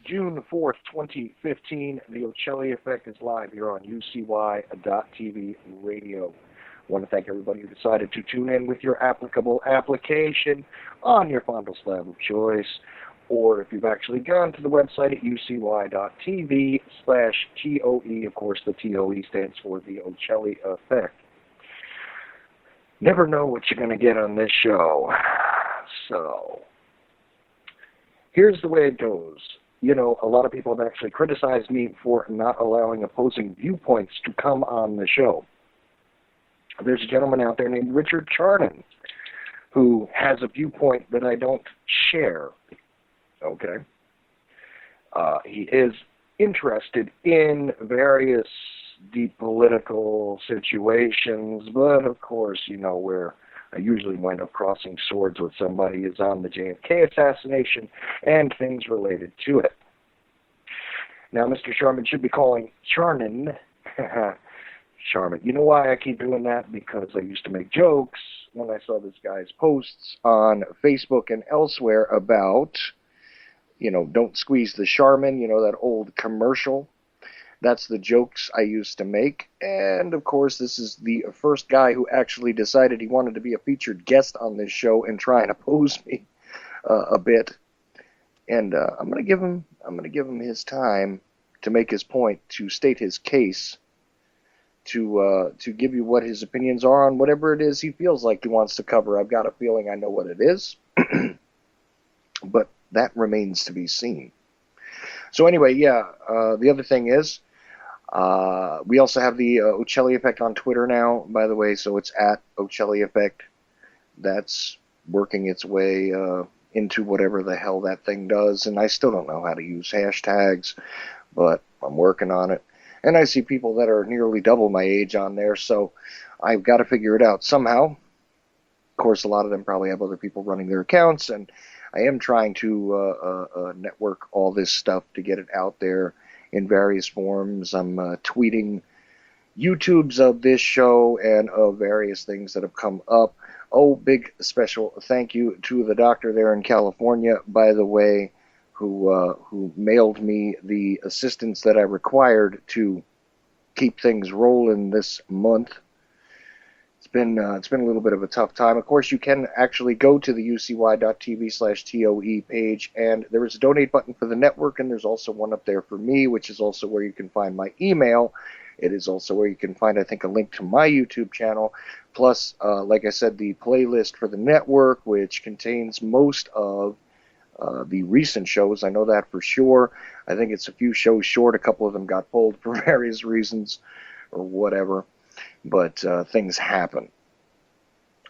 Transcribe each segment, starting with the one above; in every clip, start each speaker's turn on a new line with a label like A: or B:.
A: June 4th, 2015, the Ochelli Effect is live here on UCY.TV radio. I want to thank everybody who decided to tune in with your applicable application on your fondle slab of choice, or if you've actually gone to the website at ucy.tv/TOE. Of course, the TOE stands for the Ochelli Effect. Never know what you're going to get on this show. So, here's the way it goes. You know, a lot of people have actually criticized me for not allowing opposing viewpoints to come on the show. There's a gentleman out there named Richard Charnin who has a viewpoint that I don't share. Okay? He is interested in various deep political situations, but of course, you know, where I usually wind up crossing swords with somebody is on the JFK assassination and things related to it. Now, Mr. Charmin should be calling Charnin. Charmin. You know why I keep doing that? Because I used to make jokes when I saw this guy's posts on Facebook and elsewhere about, you know, don't squeeze the Charmin, you know, that old commercial. That's the jokes I used to make. And, of course, this is the first guy who actually decided he wanted to be a featured guest on this show and try and oppose me a bit. And I'm going to give him his time to make his point, to state his case, to give you what his opinions are on whatever it is he feels like he wants to cover. I've got a feeling I know what it is, but that remains to be seen. So anyway, yeah, the other thing is, we also have the Ochelli Effect on Twitter now, by the way, so it's at Ochelli Effect. That's working its way into whatever the hell that thing does, and I still don't know how to use hashtags, but I'm working on it. And I see people that are nearly double my age on there, so I've got to figure it out somehow. Of course, a lot of them probably have other people running their accounts, and I am trying to network all this stuff to get it out there in various forms. I'm tweeting YouTubes of this show and of various things that have come up. Oh, big special thank you to the doctor there in California, by the way, who mailed me the assistance that I required to keep things rolling this month. It's been a little bit of a tough time. Of course, you can actually go to the ucy.tv/TOE page, and there is a donate button for the network, and there's also one up there for me, which is also where you can find my email. It is also where you can find, I think, a link to my YouTube channel, plus, like I said, the playlist for the network, which contains most of the recent shows. I know that for sure. I think it's a few shows short. A couple of them got pulled for various reasons or whatever. But things happen.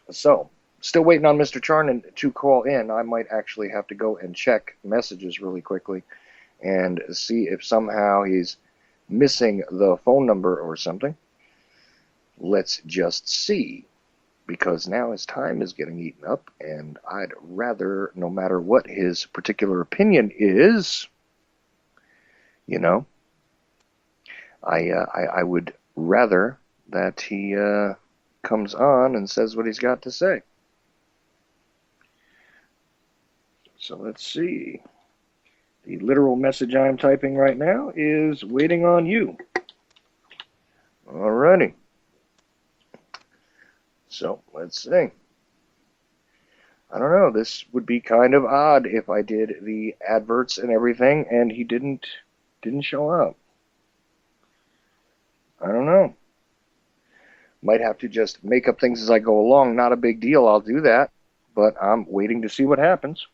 A: So, still waiting on Mr. Charnin to call in. I might actually have to go and check messages really quickly and see if somehow he's missing the phone number or something. Let's just see, because now his time is getting eaten up, and I'd rather, no matter what his particular opinion is, you know, I would rather that he comes on and says what he's got to say. So let's see. The literal message I'm typing right now is waiting on you. Alrighty. So let's see. I don't know. This would be kind of odd if I did the adverts and everything and he didn't show up. I don't know. Might have to just make up things as I go along. Not a big deal. I'll do that. But I'm waiting to see what happens.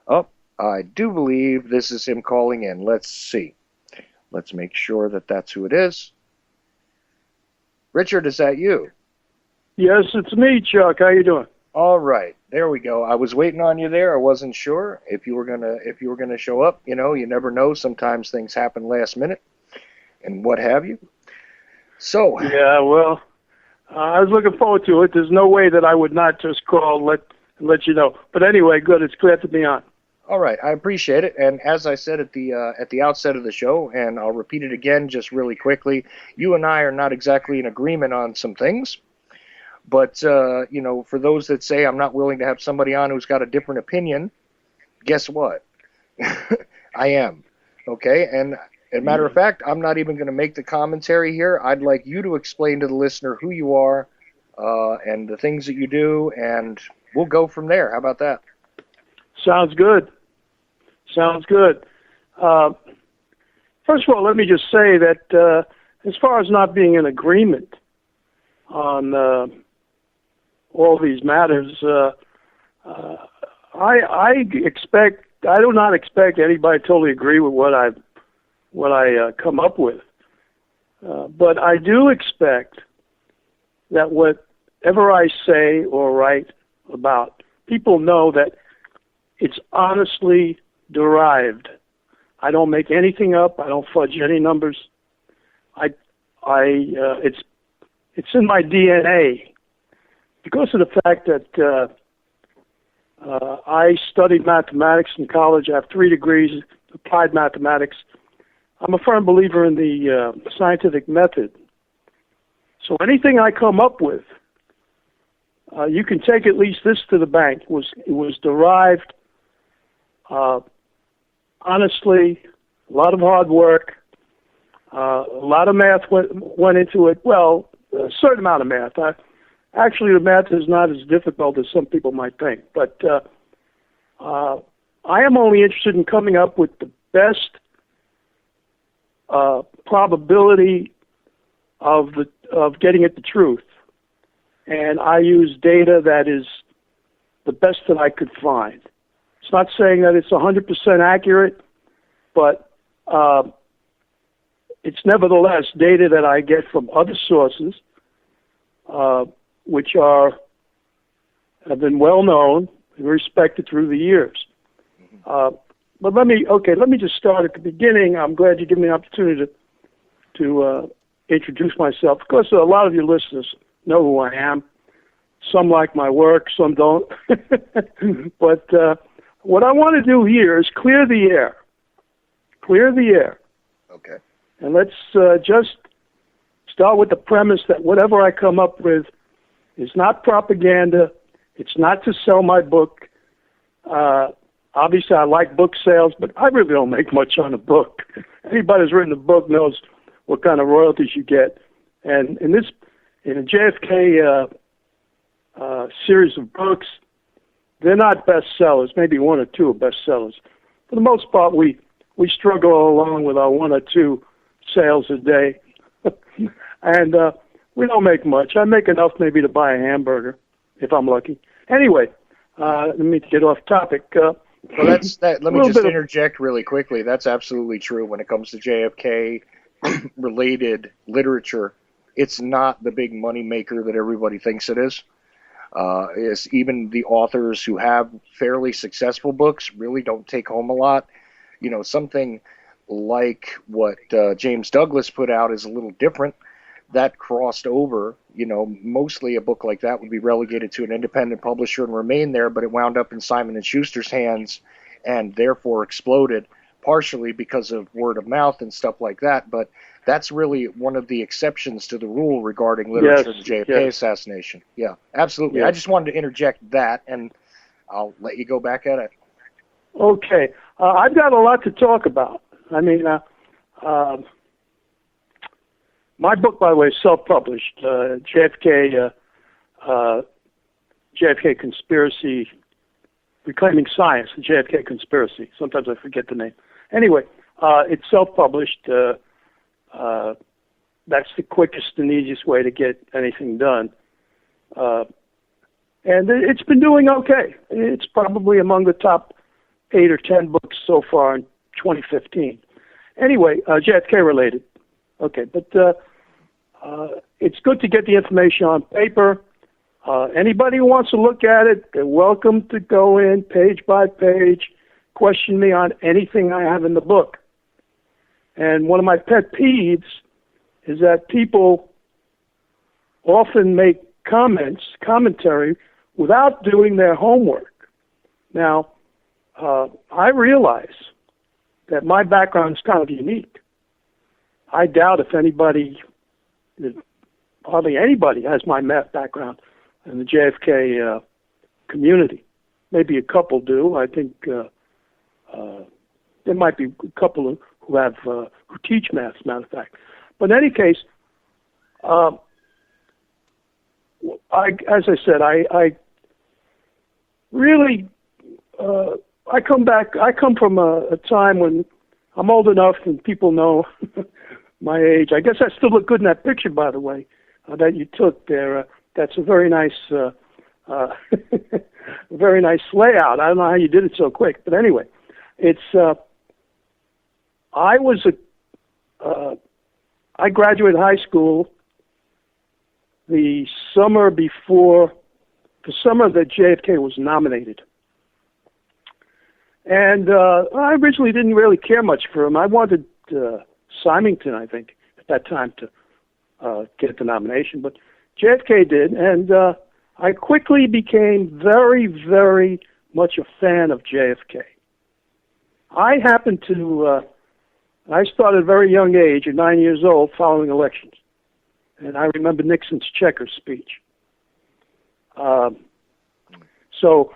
A: Oh, I do believe this is him calling in. Let's see. Let's make sure that that's who it is. Richard, is that you?
B: Yes, it's me, Chuck. How you doing?
A: All right, there we go. I was waiting on you there. I wasn't sure if you were gonna show up. You know, you never know. Sometimes things happen last minute, and what have you. So
B: yeah, well, I was looking forward to it. There's no way that I would not just call and let you know. But anyway, good. It's glad to be on.
A: All right, I appreciate it. And as I said at the outset of the show, and I'll repeat it again just really quickly, you and I are not exactly in agreement on some things. But, you know, for those that say I'm not willing to have somebody on who's got a different opinion, guess what? I am. Okay? And as a matter of fact, I'm not even going to make the commentary here. I'd like you to explain to the listener who you are and the things that you do, and we'll go from there. How about that?
B: Sounds good. Sounds good. First of all, let me just say that as far as not being in agreement on all these matters, I do not expect anybody to totally agree with what I come up with. But I do expect that whatever I say or write about, people know that it's honestly derived. I don't make anything up. I don't fudge any numbers. It's in my DNA because of the fact that I studied mathematics in college. I have 3 degrees, applied mathematics. I'm a firm believer in the scientific method. So anything I come up with, you can take at least this to the bank. It was derived honestly, a lot of hard work, a lot of math went into it. Well, a certain amount of math. Actually, the math is not as difficult as some people might think. But I am only interested in coming up with the best probability of getting at the truth. And I use data that is the best that I could find. It's not saying that it's 100% accurate, but it's nevertheless data that I get from other sources, which have been well known and respected through the years. But let me just start at the beginning. I'm glad you give me an opportunity to introduce myself. Of course, a lot of your listeners know who I am. Some like my work, some don't. But what I want to do here is clear the air. Clear the air.
A: Okay.
B: And let's just start with the premise that whatever I come up with is not propaganda. It's not to sell my book. Obviously, I like book sales, but I really don't make much on a book. Anybody who's written a book knows what kind of royalties you get. And in a JFK series of books, they're not bestsellers. Maybe 1 or 2 are bestsellers. For the most part, we struggle along with our 1 or 2 sales a day. And we don't make much. I make enough maybe to buy a hamburger, if I'm lucky. Anyway, let me get off topic.
A: Well, let me just interject really quickly. That's absolutely true when it comes to JFK-related literature. It's not the big money maker that everybody thinks it is. Even the authors who have fairly successful books really don't take home a lot. something like what James Douglas put out is a little different. That crossed over, mostly a book like that would be relegated to an independent publisher and remain there, but it wound up in Simon & Schuster's hands and therefore exploded, partially because of word of mouth and stuff like that. But that's really one of the exceptions to the rule regarding literature and the JFK assassination. Yeah, absolutely.
B: Yes.
A: I just wanted to interject that, and I'll let you go back at it.
B: Okay. I've got a lot to talk about. I mean, my book, by the way, is self-published. JFK Conspiracy, Reclaiming Science, the JFK Conspiracy. Sometimes I forget the name. Anyway, it's self-published. That's the quickest and easiest way to get anything done. And it's been doing okay. It's probably among the top 8 or 10 books so far in 2015. Anyway, JFK related. Okay, but it's good to get the information on paper. Anybody who wants to look at it, they're welcome to go in page by page, question me on anything I have in the book. And one of my pet peeves is that people often make commentary without doing their homework. Now, I realize that my background is kind of unique. I doubt if hardly anybody has my math background in the JFK community. Maybe a couple do. I think there might be a couple who teach math, as a matter of fact. But in any case, as I said, I really I come from a time when I'm old enough and people know my age. I guess I still look good in that picture, by the way, that you took there. That's a very nice, very nice layout. I don't know how you did it so quick, but anyway, it's. I graduated high school the summer that JFK was nominated. And I originally didn't really care much for him. I wanted Symington, I think, at that time to get the nomination. But JFK did, and I quickly became very, very much a fan of JFK. I happened to, I started at a very young age, at 9 years old, following elections. And I remember Nixon's checkers speech. So,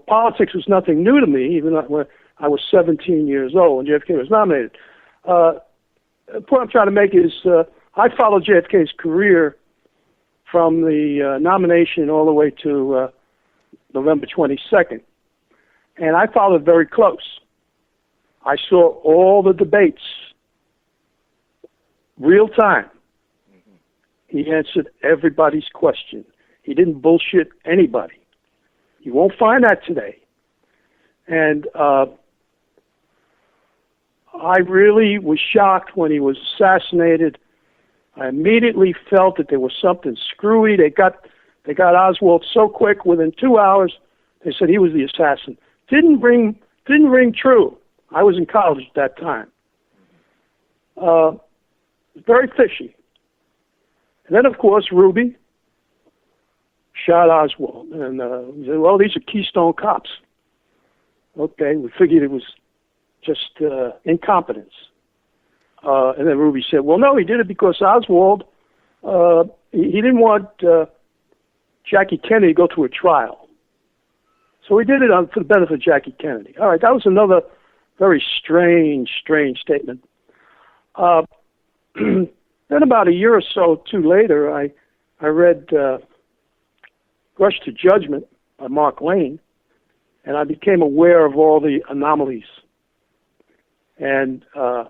B: politics was nothing new to me, even when I was 17 years old when JFK was nominated. The point I'm trying to make is I followed JFK's career from the nomination all the way to November 22nd. And I followed very close. I saw all the debates, real time. He answered everybody's question. He didn't bullshit anybody. You won't find that today. And I really was shocked when he was assassinated. I immediately felt that there was something screwy. They got Oswald so quick. Within 2 hours, they said he was the assassin. Didn't ring true. I was in college at that time. Very fishy. And then, of course, Ruby shot Oswald. And we said, well, these are Keystone cops. Okay, we figured it was just incompetence. And then Ruby said, well, no, he did it because Oswald, he didn't want Jackie Kennedy to go through a trial. So he did it for the benefit of Jackie Kennedy. All right, that was another very strange statement. Then about a year or so, two later, I read Rush to Judgment by Mark Lane, and I became aware of all the anomalies. And I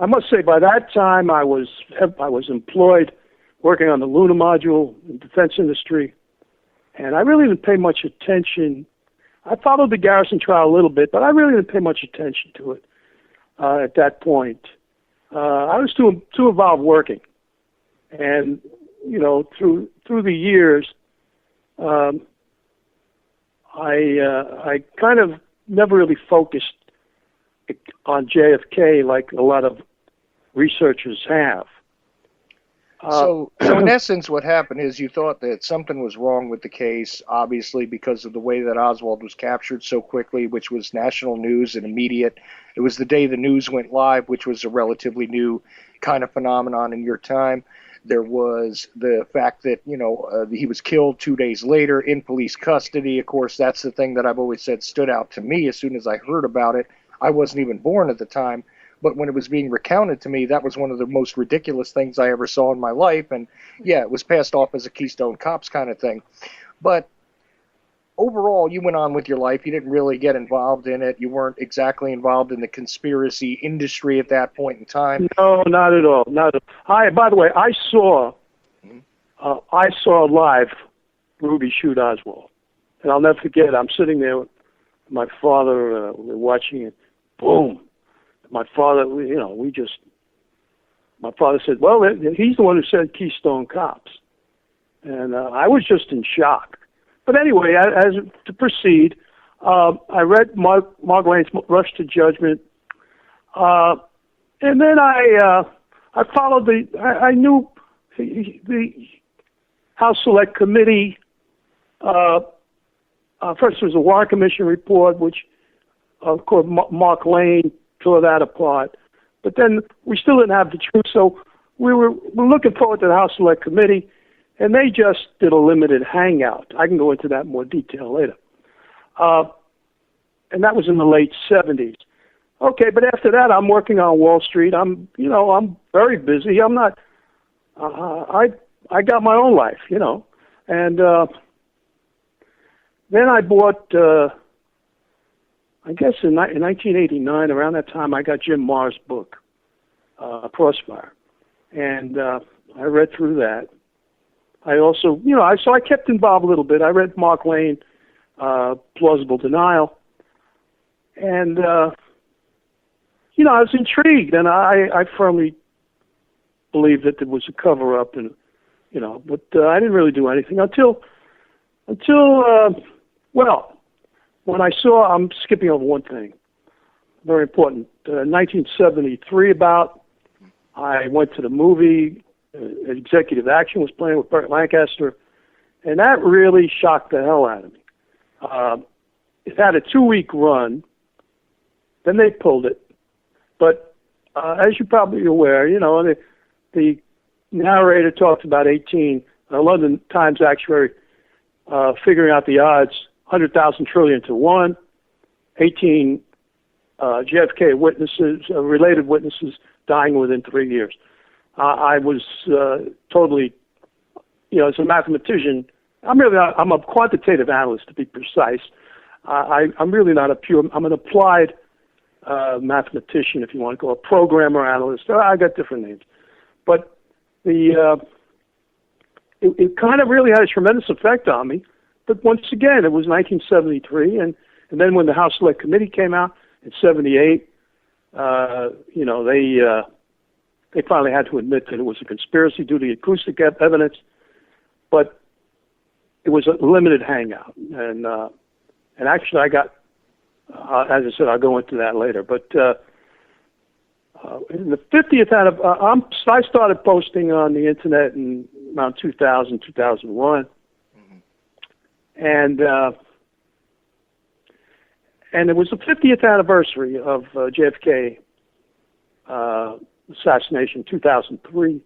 B: must say, by that time, I was employed working on the lunar module in the defense industry, and I really didn't pay much attention. I followed the Garrison trial a little bit, but I really didn't pay much attention to it at that point. I was too involved working, and through the years, I kind of never really focused on JFK like a lot of researchers have.
A: So in essence, what happened is you thought that something was wrong with the case, obviously because of the way that Oswald was captured so quickly, which was national news and immediate. It was the day the news went live, which was a relatively new kind of phenomenon in your time. There was the fact that, he was killed 2 days later in police custody. Of course, that's the thing that I've always said stood out to me as soon as I heard about it. I wasn't even born at the time. But when it was being recounted to me, that was one of the most ridiculous things I ever saw in my life. And yeah, it was passed off as a Keystone Cops kind of thing. But overall, you went on with your life. You didn't really get involved in it. You weren't exactly involved in the conspiracy industry at that point in time.
B: No, not at all. Not at all. By the way, I saw live Ruby shoot Oswald. And I'll never forget, I'm sitting there with my father, we're watching it, boom. My father, my father said, well, he's the one who said Keystone Cops. And I was just in shock. But anyway, as to proceed, I read Mark Lane's Rush to Judgment. And then I followed I knew the House Select Committee. First there was a Warren Commission report, which, of course, Mark Lane tore that apart. But then we still didn't have the truth, so we're looking forward to the House Select Committee, and they just did a limited hangout. I can go into that in more detail later. And that was in the late 70s. Okay, but after that, I'm working on Wall Street. I'm very busy. I'm not. I got my own life, and then I bought. I guess in 1989, around that time, I got Jim Marr's book, Crossfire, and I read through that. I also, so I kept involved a little bit. I read Mark Lane, Plausible Denial, and I was intrigued, and I firmly believed that there was a cover-up, and but I didn't really do anything until when I saw, I'm skipping over one thing, very important. 1973 I went to the movie, Executive Action was playing with Burt Lancaster, and that really shocked the hell out of me. It had a 2-week run, then they pulled it. But as you're probably aware, the narrator talked about 18, London Times actuary figuring out the odds, 100,000 trillion to 1, 18 JFK witnesses, related witnesses dying within 3 years. I was totally, as a mathematician, I'm a quantitative analyst to be precise. I'm really not I'm an applied mathematician, if you want to call it, programmer analyst. I got different names. But it kind of really had a tremendous effect on me. But once again, it was 1973, and then when the House Select Committee came out in 78, they finally had to admit that it was a conspiracy due to the acoustic evidence, but it was a limited hangout. And actually I got, as I said, I'll go into that later, but in the 50th I started posting on the internet in around 2000, 2001. And it was the 50th anniversary of JFK assassination, 2003.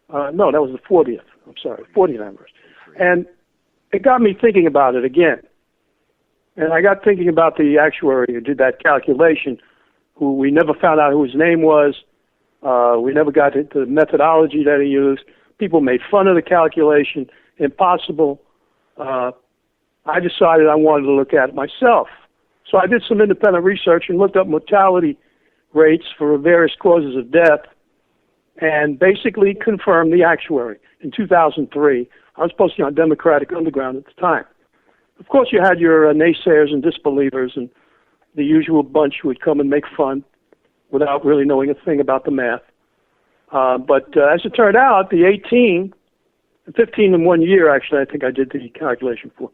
B: No, that was the 40th. I'm sorry, 40th anniversary. And it got me thinking about it again. And I got thinking about the actuary who did that calculation, who we never found out who his name was. We never got into the methodology that he used. People made fun of the calculation, impossible. I decided I wanted to look at it myself. So I did some independent research and looked up mortality rates for various causes of death and basically confirmed the actuary. In 2003, I was posting on Democratic Underground at the time. Of course, you had your naysayers and disbelievers and the usual bunch who would come and make fun without really knowing a thing about the math. But as it turned out, the 18, 15 in 1 year, actually, I think I did the calculation for,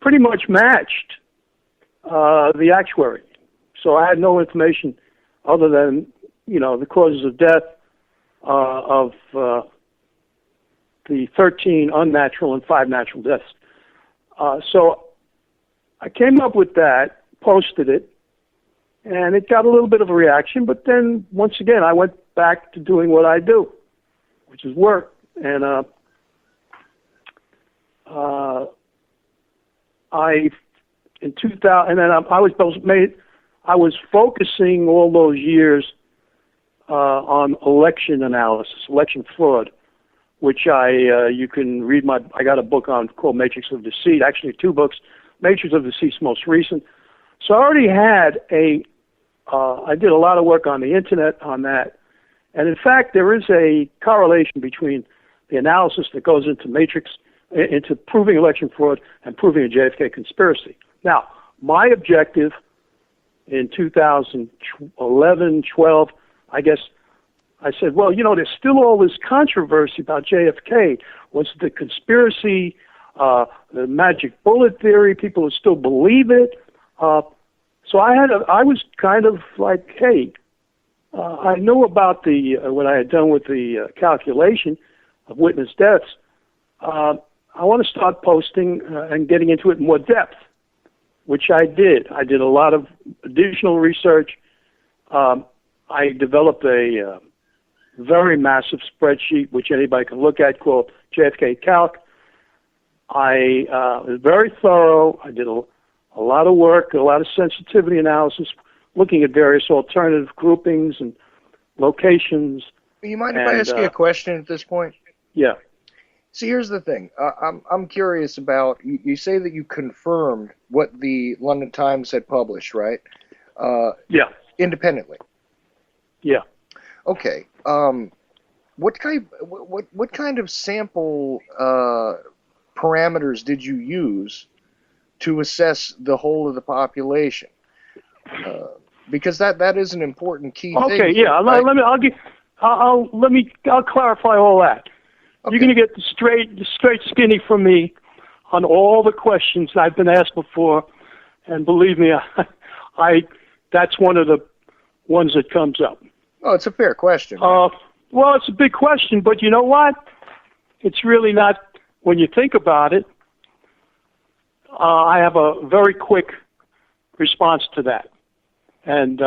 B: pretty much matched the actuary. So I had no information other than, the causes of death of the 13 unnatural and 5 natural deaths. So I came up with that, posted it, and it got a little bit of a reaction. But then, once again, I went back to doing what I do, which is work. And in 2000, and then I was focusing all those years on election analysis, election fraud, which you can read I got a book on called Matrix of Deceit, actually 2 books. Matrix of Deceit's most recent. So I already had I did a lot of work on the internet on that. And in fact, there is a correlation between the analysis that goes into proving election fraud and proving a JFK conspiracy. Now, my objective in 2011, 12, I guess, I said, well, there's still all this controversy about JFK. Was the conspiracy, the magic bullet theory? People still believe it. So I was kind of like, hey, I knew about what I had done with the calculation of witness deaths. I want to start posting and getting into it in more depth, which I did. I did a lot of additional research. I developed a very massive spreadsheet, which anybody can look at, called JFK Calc. I was very thorough. I did a lot of work, a lot of sensitivity analysis, looking at various alternative groupings and locations.
A: You mind if I ask you a question at this point?
B: Yeah.
A: See, here's the thing. I'm curious about, you say that you confirmed what the London Times had published, right?
B: Yeah.
A: Independently.
B: Yeah.
A: Okay. What kind of sample parameters did you use to assess the whole of the population? Because that is an important key thing.
B: Okay. Yeah.
A: Right?
B: I'll clarify all that. Okay. You're going to get the straight skinny from me on all the questions I've been asked before, and believe me, that's one of the ones that comes up.
A: Oh, it's a fair question. Right?
B: Well, it's a big question, but you know what? It's really not, when you think about it. I have a very quick response to that. And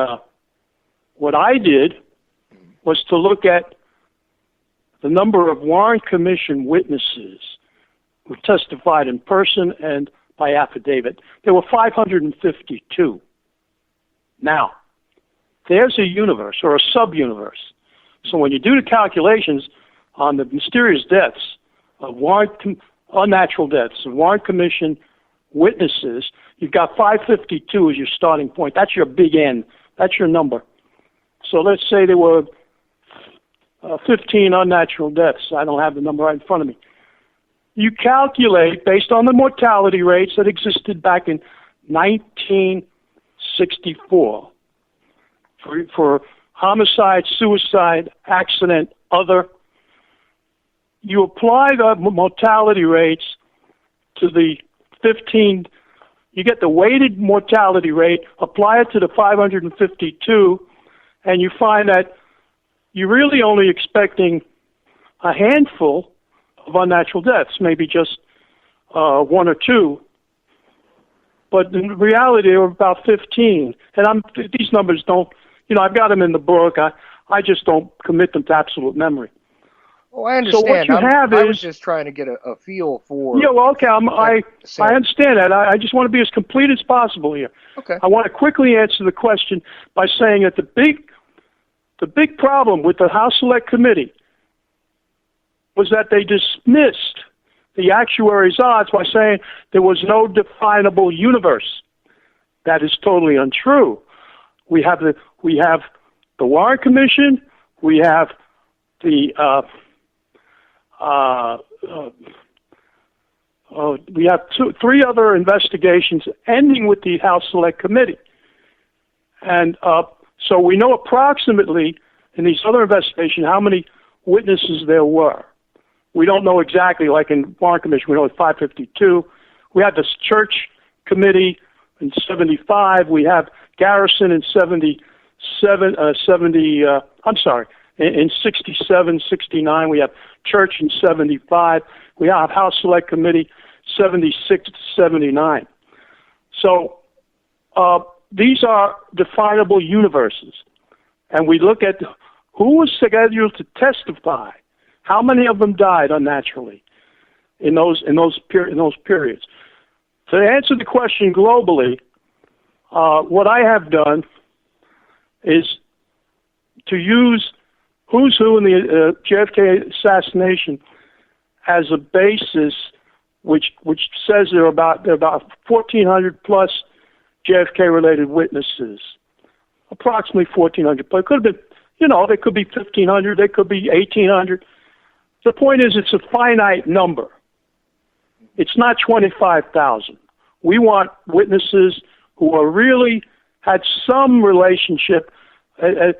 B: what I did was to look at the number of Warren Commission witnesses who testified in person and by affidavit. There were 552. Now, there's a universe or a sub-universe. So when you do the calculations on the mysterious deaths of unnatural deaths of Warren Commission witnesses, you've got 552 as your starting point. That's your big N. That's your number. So let's say there were 15 unnatural deaths. I don't have the number right in front of me. You calculate based on the mortality rates that existed back in 1964 for homicide, suicide, accident, other. You apply the mortality rates to the 15, you get the weighted mortality rate, apply it to the 552, and you find that you're really only expecting a handful of unnatural deaths, maybe just 1 or 2. But in reality, there were about 15. And these numbers don't, I've got them in the book. I just don't commit them to absolute memory.
A: Oh, I understand.
B: So what you
A: I was just trying to get a feel for...
B: Yeah, well, okay, I understand that. I just want to be as complete as possible here.
A: Okay.
B: I want to quickly answer the question by saying that the big problem with the House Select Committee was that they dismissed the actuaries' odds by saying there was no definable universe. That is totally untrue. We have the Warren Commission. We have the we have 3 other investigations ending with the House Select Committee, and so we know approximately in these other investigations how many witnesses there were. We don't know exactly, like in Warren Commission, we know it's 552. We had this church committee in 75. We have Garrison in 67, 69. We have Church in 75. We have House Select Committee 76 to 79. So these are definable universes. And we look at who was scheduled to testify. How many of them died unnaturally in those periods? To answer the question globally, what I have done is to use who's who in the JFK assassination as a basis, which says there are about 1,400 plus JFK-related witnesses, approximately 1,400. But it could have been, they could be 1,500, they could be 1,800. The point is, it's a finite number. It's not 25,000. We want witnesses who are really had some relationship, and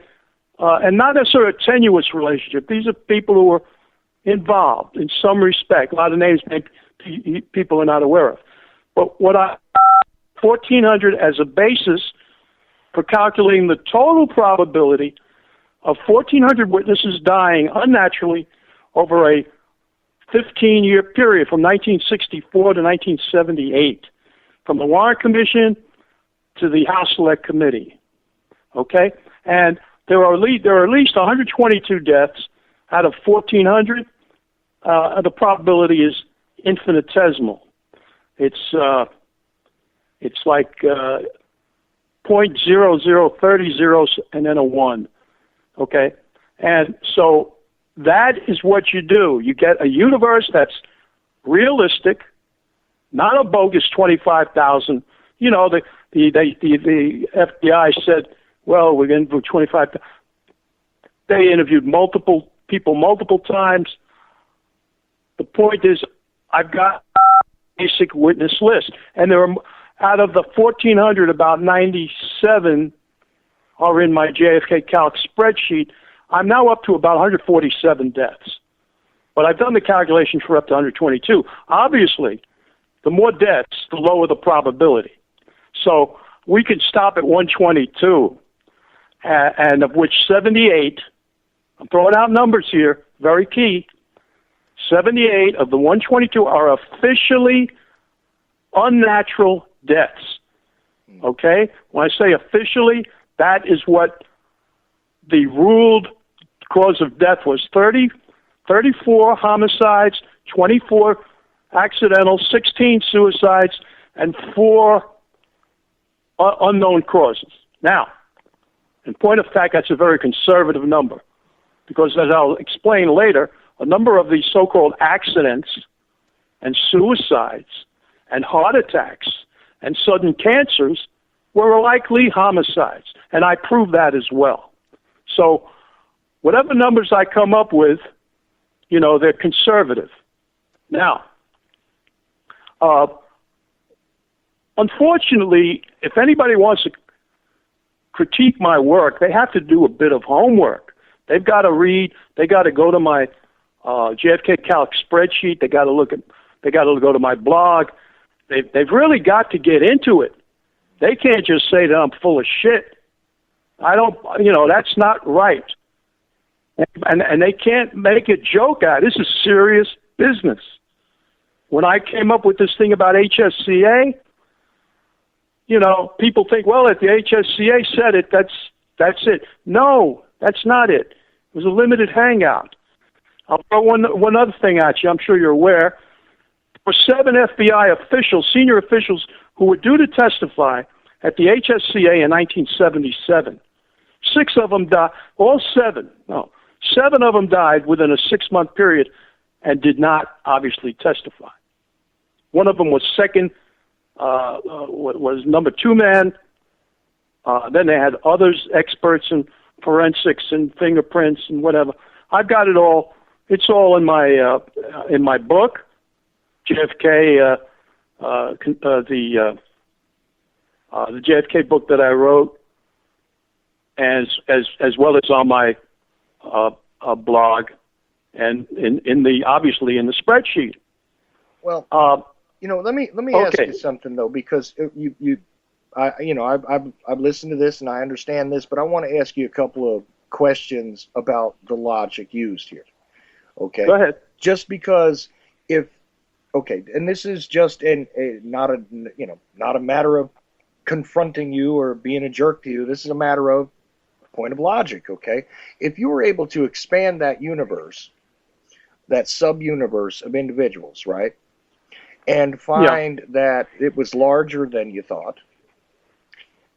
B: not necessarily a tenuous relationship. These are people who are involved in some respect. A lot of names people are not aware of. But 1,400 as a basis for calculating the total probability of 1,400 witnesses dying unnaturally over a 15-year period from 1964 to 1978, from the Warren Commission to the House Select Committee. Okay? And there are at least 122 deaths out of 1,400. The probability is infinitesimal. It's like 0.0030 zeros and then a 1. Okay? And so that is what you do. You get a universe that's realistic, not a bogus 25,000. The FBI said, well, we're going to do 25,000. They interviewed multiple people multiple times. The point is, I've got a basic witness list, and there are, out of the 1,400, about 97 are in my JFK Calc spreadsheet. I'm now up to about 147 deaths. But I've done the calculation for up to 122. Obviously, the more deaths, the lower the probability. So we could stop at 122, and of which 78, I'm throwing out numbers here, very key, 78 of the 122 are officially unnatural deaths. Okay? When I say officially, that is what the ruled cause of death was. 34 homicides, 24 accidental, 16 suicides, and 4 unknown causes. Now, in point of fact, that's a very conservative number, because as I'll explain later, a number of these so-called accidents and suicides and heart attacks and sudden cancers were likely homicides, and I prove that as well. So whatever numbers I come up with, they're conservative. Now, unfortunately, if anybody wants to critique my work, they have to do a bit of homework. They've got to read. They got to go to my JFK Calc spreadsheet. They got to go to my blog. They've really got to get into it. They can't just say that I'm full of shit. That's not right. And they can't make a joke out. This is serious business. When I came up with this thing about HSCA, people think, well, if the HSCA said it, that's it. No, that's not it. It was a limited hangout. I'll throw one other thing at you. I'm sure you're aware. There were 7 FBI officials, senior officials, who were due to testify at the HSCA in 1977. 6 of them died. 7 of them died within a 6-month period and did not obviously testify. One of them was was number 2 man. Then they had others, experts in forensics and fingerprints and whatever. I've got it all. It's all in my book, JFK, the JFK book that I wrote, as well as on my blog, and obviously in the spreadsheet.
A: Well, let me ask you something though, because you I've listened to this and I understand this, but I want to ask you a couple of questions about the logic used here. Okay.
B: Go ahead.
A: Just because and this is just not a matter of confronting you or being a jerk to you. This is a matter of point of logic, okay? If you were able to expand that universe, that sub-universe of individuals, right, and find that it was larger than you thought,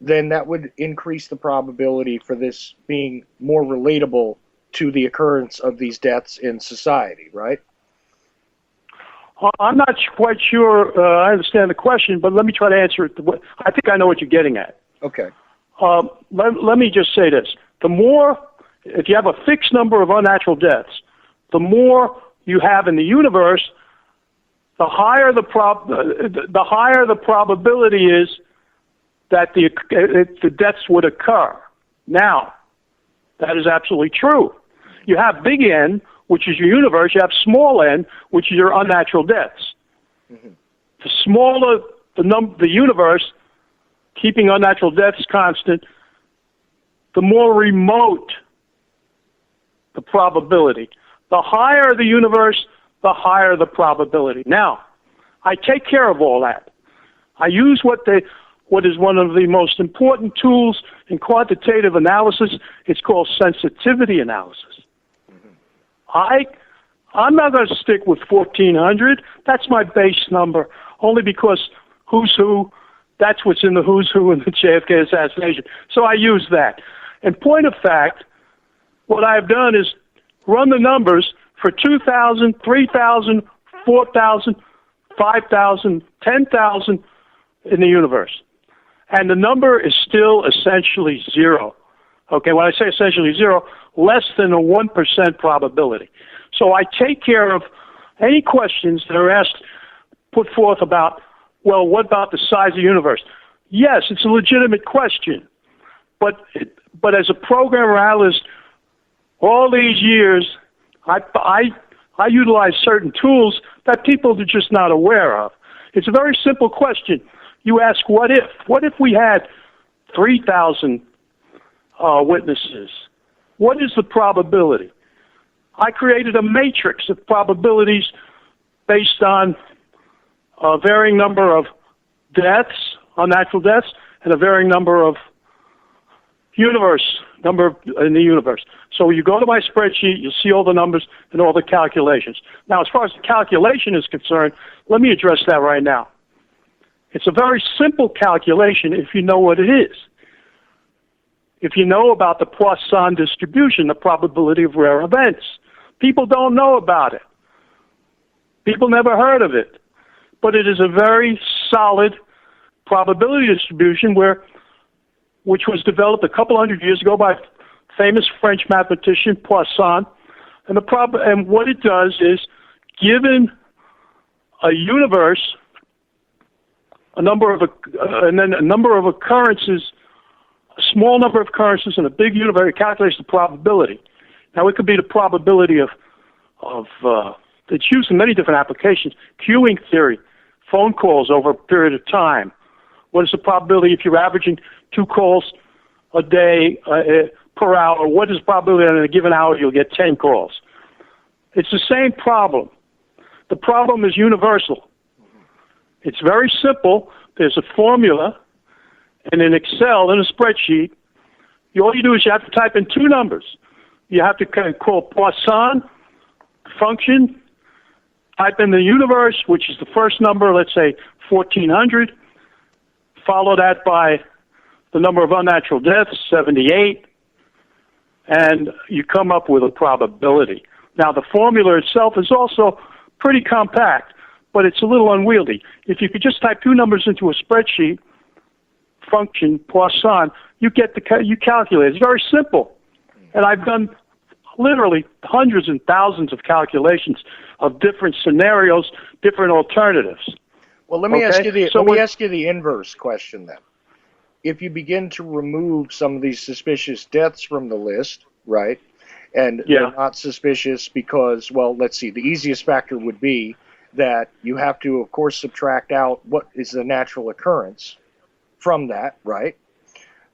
A: then that would increase the probability for this being more relatable to the occurrence of these deaths in society, right?
B: I'm not quite sure I understand the question, but let me try to answer it. I think I know what you're getting at.
A: Okay.
B: Let me just say this. The more, if you have a fixed number of unnatural deaths, the more you have in the universe, the higher the probability is that the deaths would occur. Now, that is absolutely true. You have big N, which is your universe. You have small n, which is your unnatural deaths. Mm-hmm. The smaller the universe, keeping unnatural deaths constant, the more remote the probability. The higher the universe, the higher the probability. Now, I take care of all that. I use what is one of the most important tools in quantitative analysis. It's called sensitivity analysis. I'm not going to stick with 1,400. That's my base number, only because who's who, that's what's in the who's who in the JFK assassination. So I use that. And point of fact, what I've done is run the numbers for 2,000, 3,000, 4,000, 5,000, 10,000 in the universe. And the number is still essentially zero. Okay, when I say essentially zero, less than a 1% probability. So I take care of any questions that are put forth about, well, what about the size of the universe? Yes, it's a legitimate question. But as a programmer analyst, all these years, I utilize certain tools that people are just not aware of. It's a very simple question. You ask, what if? What if we had 3,000 witnesses? What is the probability? I created a matrix of probabilities based on a varying number of deaths, unnatural deaths, and a varying number of in the universe. So you go to my spreadsheet, you'll see all the numbers and all the calculations. Now, as far as the calculation is concerned, let me address that right now. It's a very simple calculation if you know what it is. If you know about the Poisson distribution, the probability of rare events. People don't know about it. People never heard of it. But it is a very solid probability distribution which was developed a couple hundred years ago by famous French mathematician Poisson. And what it does is, given a universe, a number of occurrences, a small number of occurrences in a big universe, it calculates the probability. Now, it could be the probability of it's used in many different applications. Queuing theory, phone calls over a period of time. What is the probability if you're averaging 2 calls a day per hour? What is the probability that in a given hour you'll get 10 calls? It's the same problem. The problem is universal. It's very simple. There's a formula, and in Excel, in a spreadsheet, all you do is you have to type in 2 numbers. You have to call Poisson function, type in the universe, which is the first number, let's say 1,400, follow that by the number of unnatural deaths, 78, and you come up with a probability. Now, the formula itself is also pretty compact, but it's a little unwieldy. If you could just type 2 numbers into a spreadsheet, function, Poisson, you calculate. It's very simple. And I've done literally hundreds and thousands of calculations of different scenarios, different alternatives.
A: Well, let me ask you the inverse question then. If you begin to remove some of these suspicious deaths from the list, right, and they're not suspicious because, well, let's see, the easiest factor would be that you have to, of course, subtract out what is the natural occurrence, from that, right?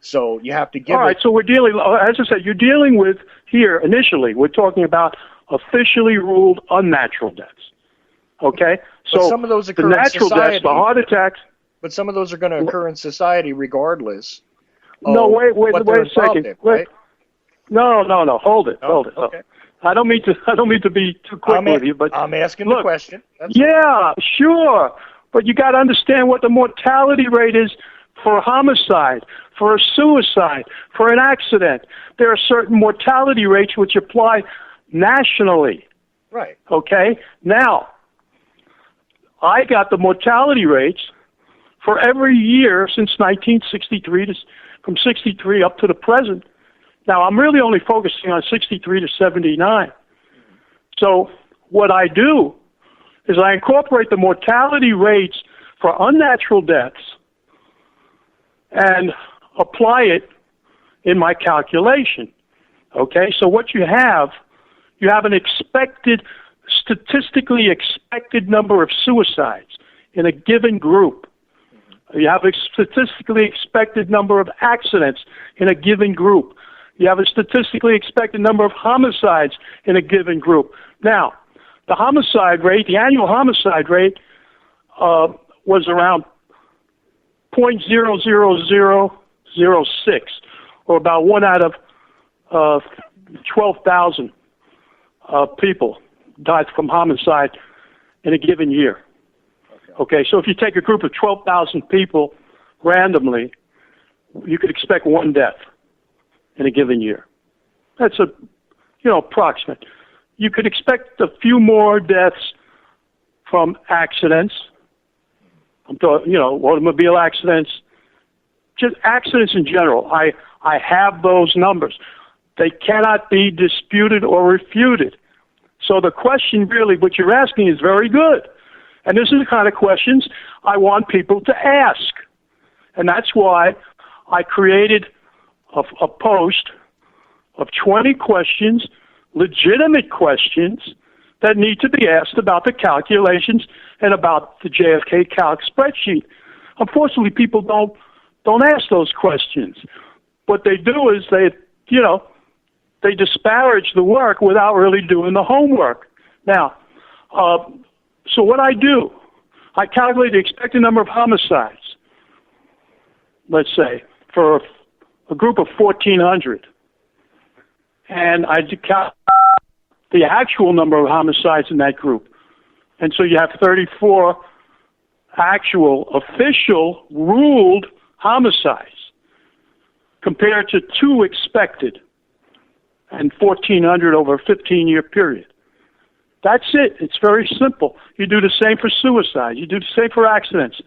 A: So you have to give.
B: All right. So we're dealing, as I said, you're dealing with here initially. We're talking about officially ruled unnatural deaths. Okay. So
A: but some of those occur
B: the natural
A: in society,
B: deaths, the heart attacks.
A: But some of those are going to occur in society regardless.
B: No, wait a second.
A: Right?
B: No. Hold it.
A: Okay.
B: I don't mean to be too quick with you, but
A: I'm asking
B: look,
A: the question.
B: Sure. But you got to understand what the mortality rate is for a homicide, for a suicide, for an accident. There are certain mortality rates which apply nationally.
A: Right.
B: Okay? Now, I got the mortality rates for every year since 1963, from 63 up to the present. Now, I'm really only focusing on 63 to 79. So what I do is I incorporate the mortality rates for unnatural deaths and apply it in my calculation. Okay? So what you have an statistically expected number of suicides in a given group. You have a statistically expected number of accidents in a given group. You have a statistically expected number of homicides in a given group. Now, the homicide rate, the annual homicide rate, was around 0.00006, or about 1 out of 12,000 people died from homicide in a given year. Okay, so if you take a group of 12,000 people randomly, you could expect one death in a given year. That's approximate. You could expect a few more deaths from accidents. I'm talking, automobile accidents, just accidents in general. I have those numbers. They cannot be disputed or refuted. So the question really, what you're asking is very good. And this is the kind of questions I want people to ask. And that's why I created a post of 20 questions, legitimate questions, that need to be asked about the calculations and about the JFK calc spreadsheet. Unfortunately, people don't ask those questions. What they do is they disparage the work without really doing the homework. Now, so what I do, I calculate the expected number of homicides, let's say, for a group of 1,400. And I calculate the actual number of homicides in that group. And so you have 34 actual, official, ruled homicides compared to 2 expected and 1,400 over a 15-year period. That's it. It's very simple. You do the same for suicide. You do the same for accidents.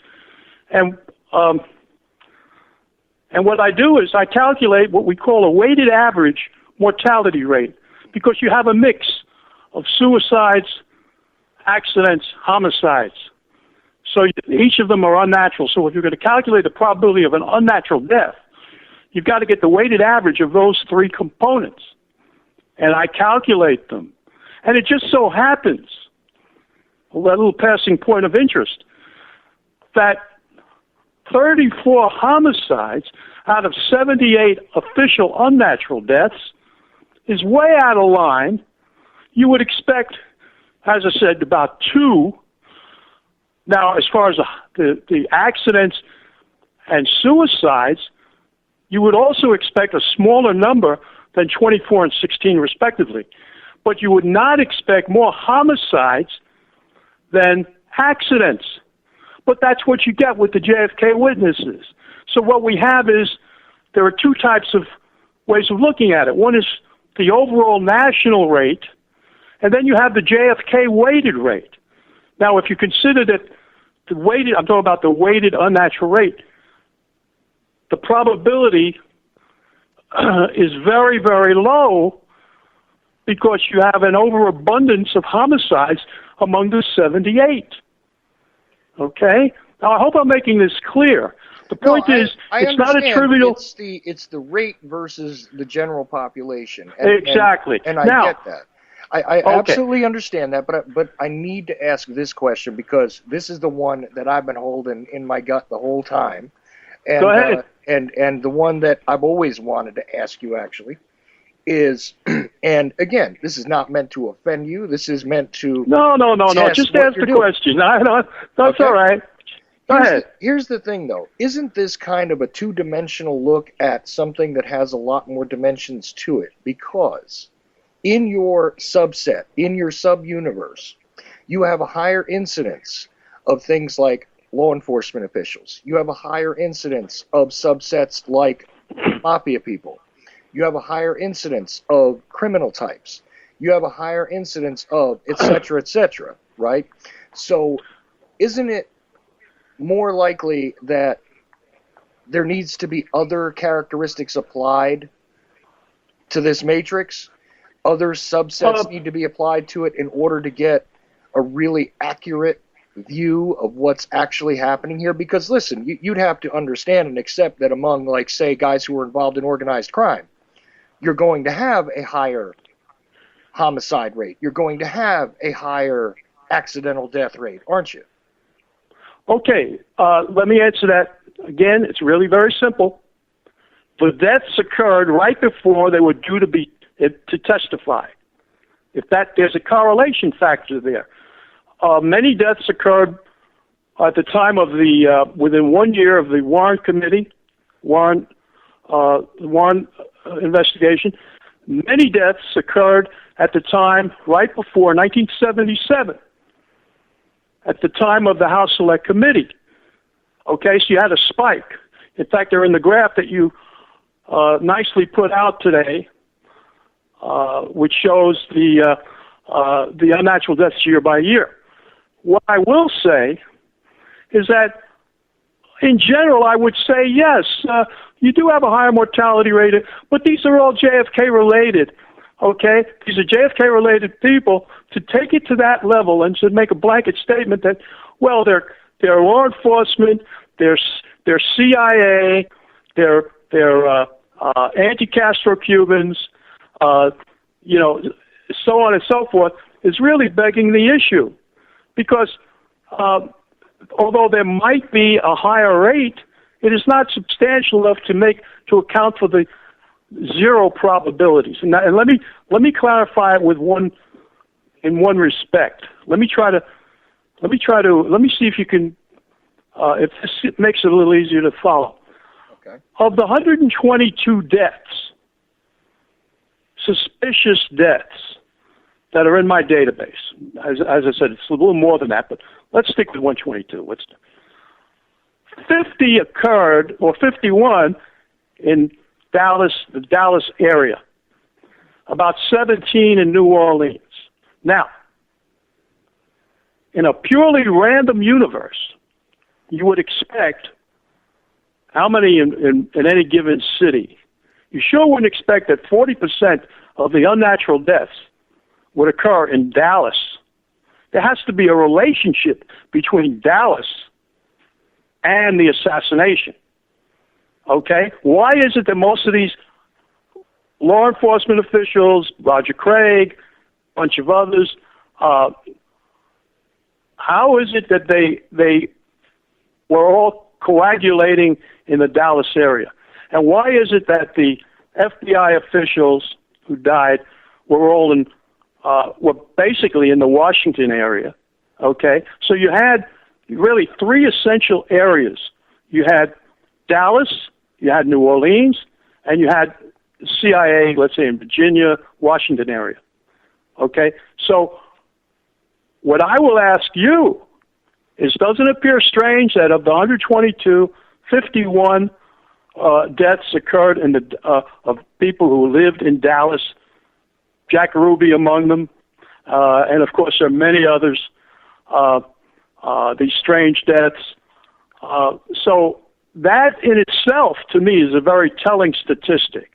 B: And what I do is I calculate what we call a weighted average mortality rate, because you have a mix of suicides, accidents, homicides. So each of them are unnatural. So if you're going to calculate the probability of an unnatural death, you've got to get the weighted average of those 3 components. And I calculate them. And it just so happens, a little passing point of interest, that 34 homicides out of 78 official unnatural deaths is way out of line. You would expect, as I said, about 2. Now, as far as the accidents and suicides, you would also expect a smaller number than 24 and 16 respectively. But you would not expect more homicides than accidents. But that's what you get with the JFK witnesses. So what we have is, there are 2 types of ways of looking at it. One is the overall national rate, and then you have the JFK weighted rate. Now, if you consider that I'm talking about the weighted unnatural rate, the probability is very, very low, because you have an overabundance of homicides among the 78. Okay? Now, I hope I'm making this clear. The point is, it's not a trivial...
A: It's the rate versus the general population.
B: Exactly.
A: And I get that. I absolutely understand that, but I need to ask this question, because this is the one that I've been holding in my gut the whole time. And,
B: Go ahead.
A: And the one that I've always wanted to ask you actually is, and again, this is not meant to offend you. This is meant to
B: No. Just ask the question. That's all right. Go ahead.
A: Here's the thing, though. Isn't this kind of a two-dimensional look at something that has a lot more dimensions to it? Because in your subset, in your sub-universe, you have a higher incidence of things like law enforcement officials. You have a higher incidence of subsets like mafia people. You have a higher incidence of criminal types. You have a higher incidence of et cetera, right? So isn't it more likely that there needs to be other characteristics applied to this matrix? Other subsets need to be applied to it in order to get a really accurate view of what's actually happening here? Because listen, you'd have to understand and accept that among, like, say, guys who are involved in organized crime, you're going to have a higher homicide rate. You're going to have a higher accidental death rate, aren't you?
B: Okay, let me answer that again. It's really very simple. The deaths occurred right before they were due to testify. There's a correlation factor there. Many deaths occurred at the time of within 1 year of the Warren Committee, Warren investigation. Many deaths occurred at the time right before 1977, at the time of the House Select Committee. Okay, so you had a spike. In fact, they're in the graph that you nicely put out today, which shows the unnatural deaths year by year. What I will say is that, in general, I would say yes, you do have a higher mortality rate, but these are all JFK related. Okay, these are JFK related people. To take it to that level and to make a blanket statement that, well, they're law enforcement, they're CIA, they're anti-Castro Cubans, you know, so on and so forth, is really begging the issue. Because although there might be a higher rate, it is not substantial enough to account for the zero probabilities. And let me clarify it with one respect. Let me see if you can if this makes it a little easier to follow.
A: Okay.
B: Of the 122 deaths, suspicious deaths that are in my database, as I said, it's a little more than that, but let's stick with 122. 50 occurred, or 51, in Dallas, the Dallas area, about 17 in New Orleans. Now, in a purely random universe, you would expect how many in any given city. You sure wouldn't expect that 40% of the unnatural deaths would occur in Dallas. There has to be a relationship between Dallas and the assassination. Okay? Why is it that most of these law enforcement officials, Roger Craig, a bunch of others, how is it that they were all coagulating in the Dallas area? And why is it that the FBI officials who died were all were basically in the Washington area? Okay? So you had really three essential areas. You had Dallas, you had New Orleans, and you had CIA, let's say in Virginia, Washington area. Okay? So what I will ask you is, doesn't it appear strange that of the 122, 51 deaths occurred in of people who lived in Dallas, Jack Ruby among them, and of course there are many others, these strange deaths. So that in itself, to me, is a very telling statistic.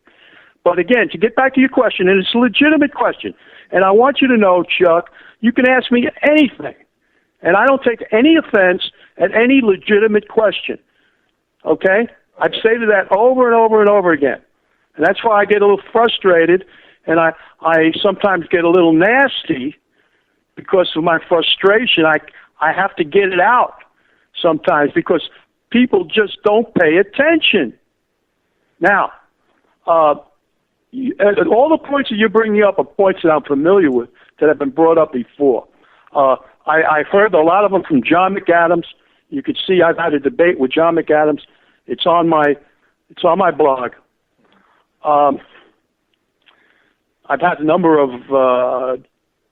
B: But again, to get back to your question, and it's a legitimate question, and I want you to know, Chuck, you can ask me anything, and I don't take any offense at any legitimate question. Okay? I've stated that over and over and over again. And that's why I get a little frustrated, and I sometimes get a little nasty because of my frustration. I have to get it out sometimes because people just don't pay attention. Now, all the points that you're bringing up are points that I'm familiar with, that have been brought up before. I've heard a lot of them from John McAdams. You can see I've had a debate with John McAdams. It's on my blog. I've had a number of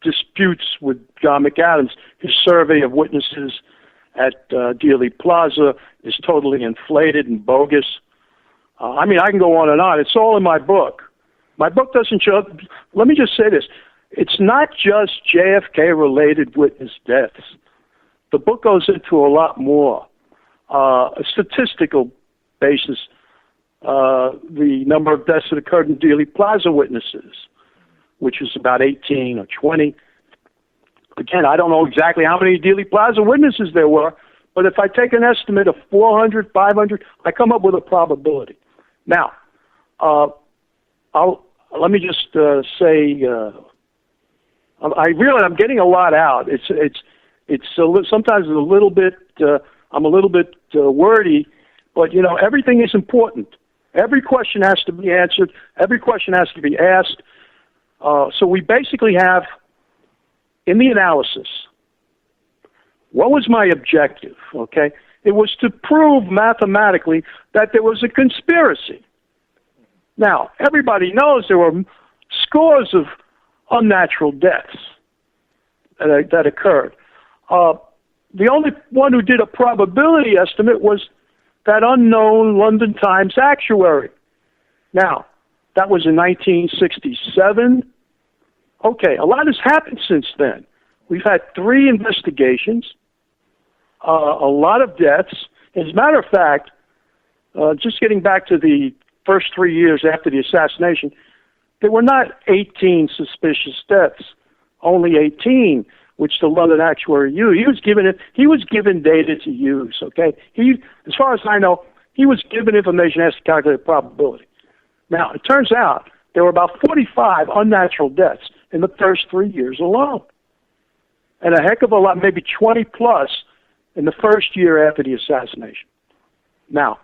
B: disputes with John McAdams. His survey of witnesses at Dealey Plaza is totally inflated and bogus. I mean, I can go on and on. It's all in my book. My book doesn't show. Let me just say this. It's not just JFK-related witness deaths. The book goes into a lot more. A statistical basis, the number of deaths that occurred in Dealey Plaza witnesses, which is about 18 or 20. Again, I don't know exactly how many Dealey Plaza witnesses there were, but if I take an estimate of 400, 500, I come up with a probability. Now, let me just say, I'm getting a lot out. Sometimes it's a little bit. I'm a little bit wordy, but everything is important. Every question has to be answered. Every question has to be asked. So we basically have, in the analysis, what was my objective? Okay, it was to prove mathematically that there was a conspiracy. Now, everybody knows there were scores of unnatural deaths that occurred. The only one who did a probability estimate was that unknown London Times actuary. Now, that was in 1967. Okay, a lot has happened since then. We've had 3 investigations, a lot of deaths. As a matter of fact, just getting back to the first 3 years after the assassination, there were not 18 suspicious deaths, only 18, which the London actuary used. He was given data to use, okay? As far as I know, he was given information as to calculate probability. Now, it turns out there were about 45 unnatural deaths in the first 3 years alone. And a heck of a lot, maybe 20 plus, in the first year after the assassination. Now,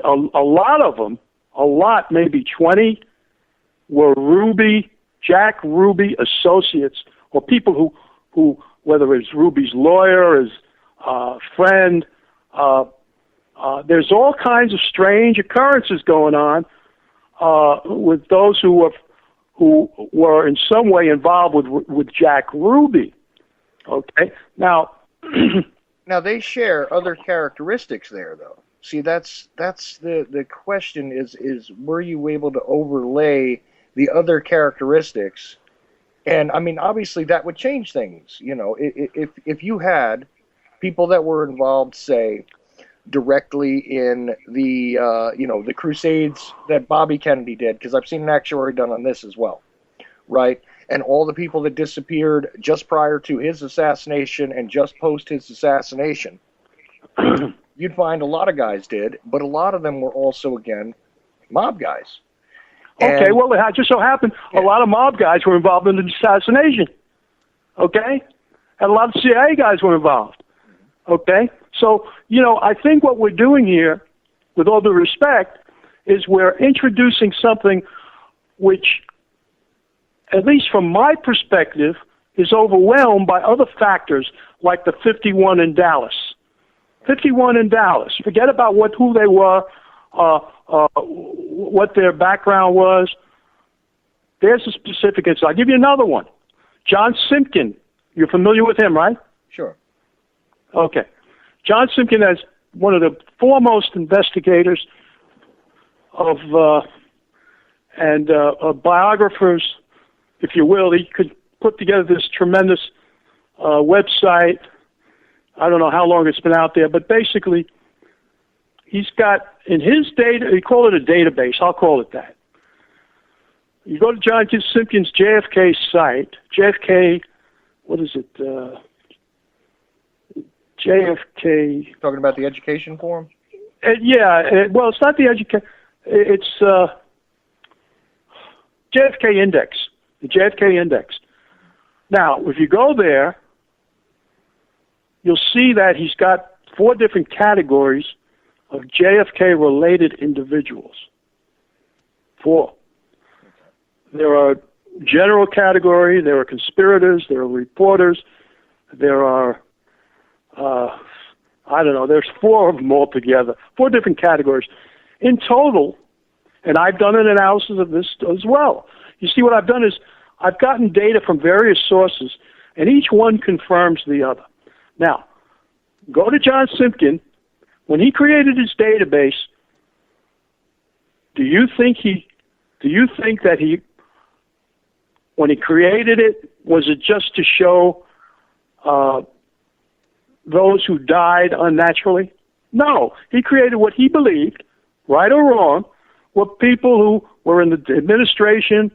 B: a lot of them, maybe 20, were Jack Ruby associates, or people who whether it's Ruby's lawyer, his friend, there's all kinds of strange occurrences going on with those who were in some way involved with Jack Ruby. Okay, now.
A: Now they share other characteristics there, though. See, that's the question is were you able to overlay the other characteristics? And I mean, obviously that would change things. If you had people that were involved, say, directly in the the crusades that Bobby Kennedy did, because I've seen an actuary done on this as well, right? And all the people that disappeared just prior to his assassination and just post his assassination, you'd find a lot of guys did, but a lot of them were also, again, mob guys.
B: Okay, well, it just so happened a lot of mob guys were involved in the assassination. Okay? And a lot of CIA guys were involved. Okay? So, I think what we're doing here, with all due respect, is we're introducing something which, at least from my perspective, is overwhelmed by other factors like the 51 in Dallas. 51 in Dallas. Forget about who they were, what their background was. There's a specific instance. I'll give you another one. John Simpkin. You're familiar with him, right?
A: Sure.
B: Okay. John Simpkin is one of the foremost investigators of biographers, if you will. He could put together this tremendous website. I don't know how long it's been out there, but basically, he's got in his data, he call it a database, I'll call it that. You go to John Simpkins' JFK site, JFK, what is it? JFK.
A: Talking about the education forum?
B: Well, it's not the education, it's JFK Index, the JFK Index. Now, if you go there, you'll see that he's got 4 different categories of JFK-related individuals. 4. There are general category, there are conspirators, there are reporters, there are, there's 4 of them altogether, 4 different categories. In total, and I've done an analysis of this as well. You see, what I've done is I've gotten data from various sources, and each one confirms the other. Now, go to John Simpkin. When he created his database, do you think that he, when he created it, was it just to show those who died unnaturally? No. He created what he believed, right or wrong, were people who were in the administration,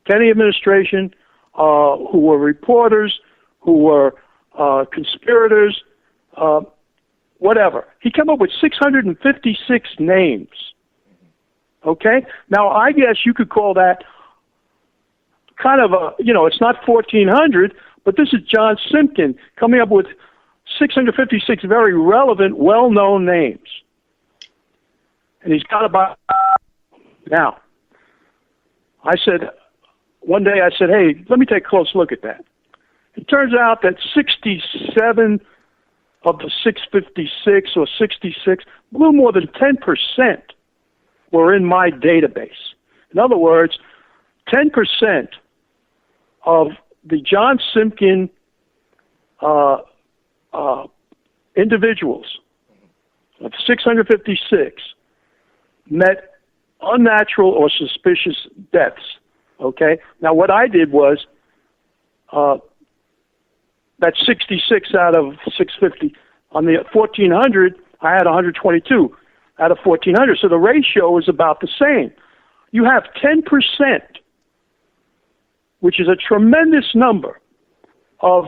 B: Kennedy administration, who were reporters, who were conspirators, whatever. He came up with 656 names. Okay? Now, I guess you could call that kind of a, it's not 1,400, but this is John Simpkin coming up with 656 very relevant, well-known names. And he's got about... Now, one day I said, hey, let me take a close look at that. It turns out that 67 of the 656 or 66, a little more than 10% were in my database. In other words, 10% of the John Simpkin individuals of 656 met unnatural or suspicious deaths. Okay? Now, what I did was, that's 66 out of 650. On the 1,400, I had 122 out of 1,400. So the ratio is about the same. You have 10%, which is a tremendous number of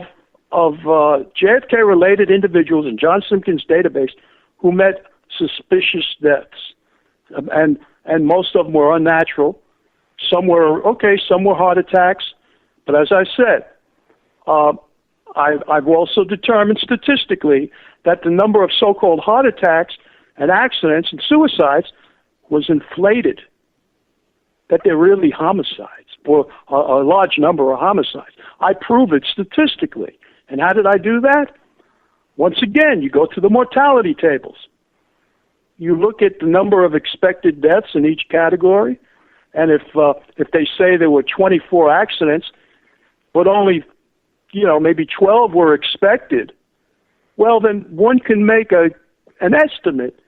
B: JFK-related individuals in John Simpkin's database who met suspicious deaths. And most of them were unnatural. Some were heart attacks. But as I said, I've also determined statistically that the number of so-called heart attacks and accidents and suicides was inflated, that they're really homicides, or a large number of homicides. I prove it statistically. And how did I do that? Once again, you go to the mortality tables. You look at the number of expected deaths in each category, and if they say there were 24 accidents, but only maybe 12 were expected, well, then one can make an estimate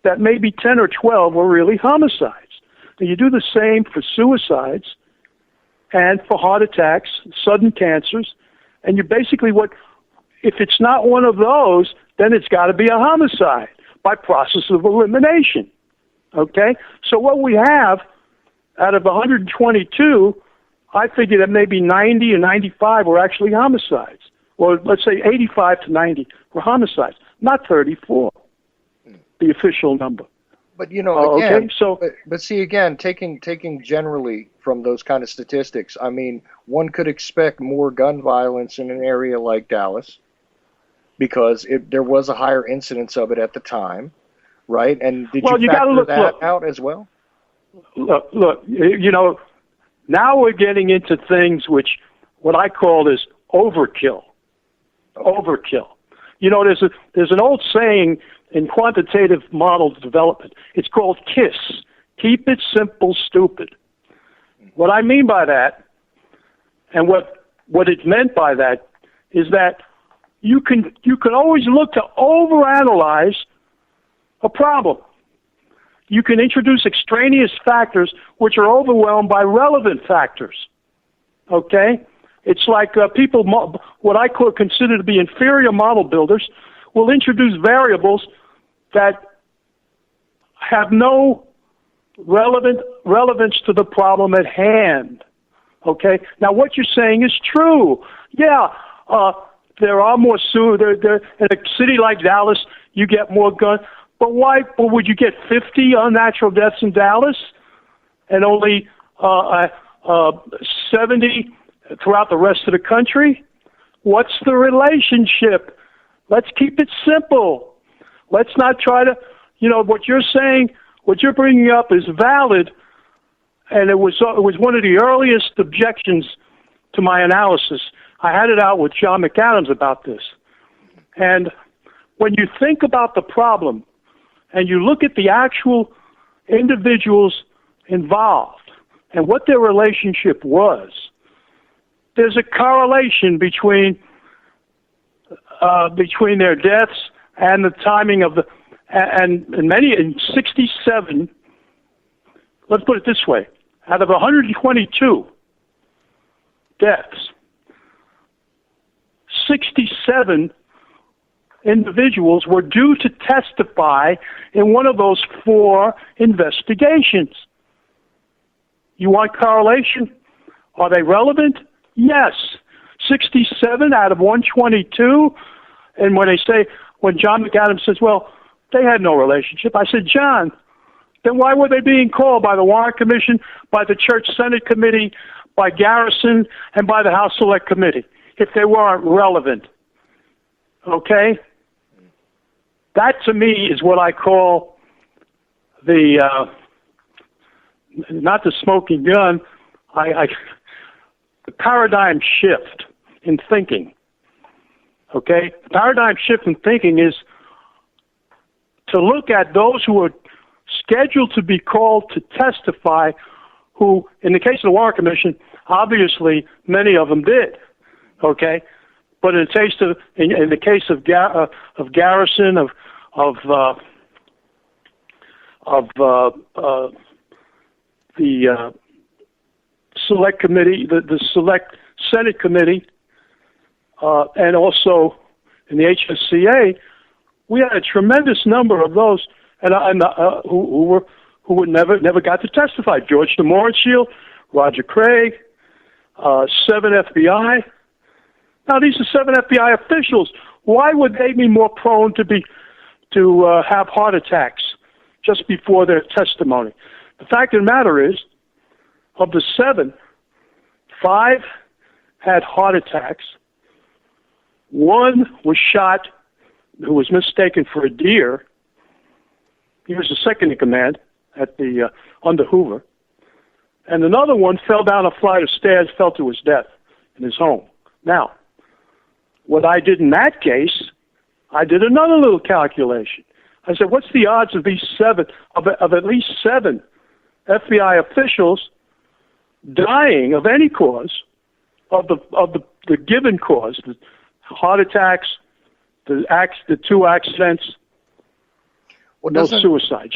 B: that maybe 10 or 12 were really homicides. And you do the same for suicides and for heart attacks, sudden cancers, and you basically if it's not one of those, then it's got to be a homicide by process of elimination. Okay? So what we have out of 122, I figure that maybe 90 and 95 were actually homicides. Or let's say 85 to 90 were homicides, not 34, the official number.
A: But again, but see again, taking generally from those kind of statistics, I mean, one could expect more gun violence in an area like Dallas because there was a higher incidence of it at the time, right? And did you factor that out as well?
B: Look, now we're getting into things which what I call is overkill. Overkill. There's an old saying in quantitative model development. It's called KISS. Keep it simple, stupid. What I mean by that, and what it meant by that, is that you can always look to overanalyze a problem. You can introduce extraneous factors which are overwhelmed by relevant factors. Okay? It's like people, what I consider to be inferior model builders, will introduce variables that have no relevance to the problem at hand. Okay? Now, what you're saying is true. Yeah, there are more in a city like Dallas, you get more guns. But why? But would you get 50 unnatural deaths in Dallas and only 70 throughout the rest of the country? What's the relationship? Let's keep it simple. Let's not try to, You know, what you're saying, what you're bringing up is valid, and it was one of the earliest objections to my analysis. I had it out with John McAdams about this. And when you think about the problem and you look at the actual individuals involved and what their relationship was, there's a correlation between their deaths and the timing of the, and many, in 67, let's put it this way, out of 122 deaths, 67 individuals were due to testify in one of those 4 investigations. You want correlation? Are they relevant? Yes. 67 out of 122. And when John McAdams says, well, they had no relationship, I said, John, then why were they being called by the Warren Commission, by the Church Senate Committee, by Garrison, and by the House Select Committee if they weren't relevant? Okay? That, to me, is what I call the, not the smoking gun, the paradigm shift in thinking. Okay? The paradigm shift in thinking is to look at those who are scheduled to be called to testify, who, in the case of the Warren Commission, obviously many of them did. Okay? But in the case of Garrison, the Select Committee, the Select Senate Committee, and also in the HSCA, we had a tremendous number of those, who never got to testify. George DeMorenschildt, Roger Craig, 7 FBI. Now, these are 7 FBI officials. Why would they be more prone to have heart attacks just before their testimony? The fact of the matter is, of the 7, 5 had heart attacks. 1 was shot, who was mistaken for a deer. He was the second in command at the under Hoover. And another one fell down a flight of stairs, fell to his death in his home. Now, what I did in that case, I did another little calculation. I said, what's the odds of these 7, of at least 7 FBI officials dying of any cause, of the given cause, the heart attacks, the 2 accidents, no suicide.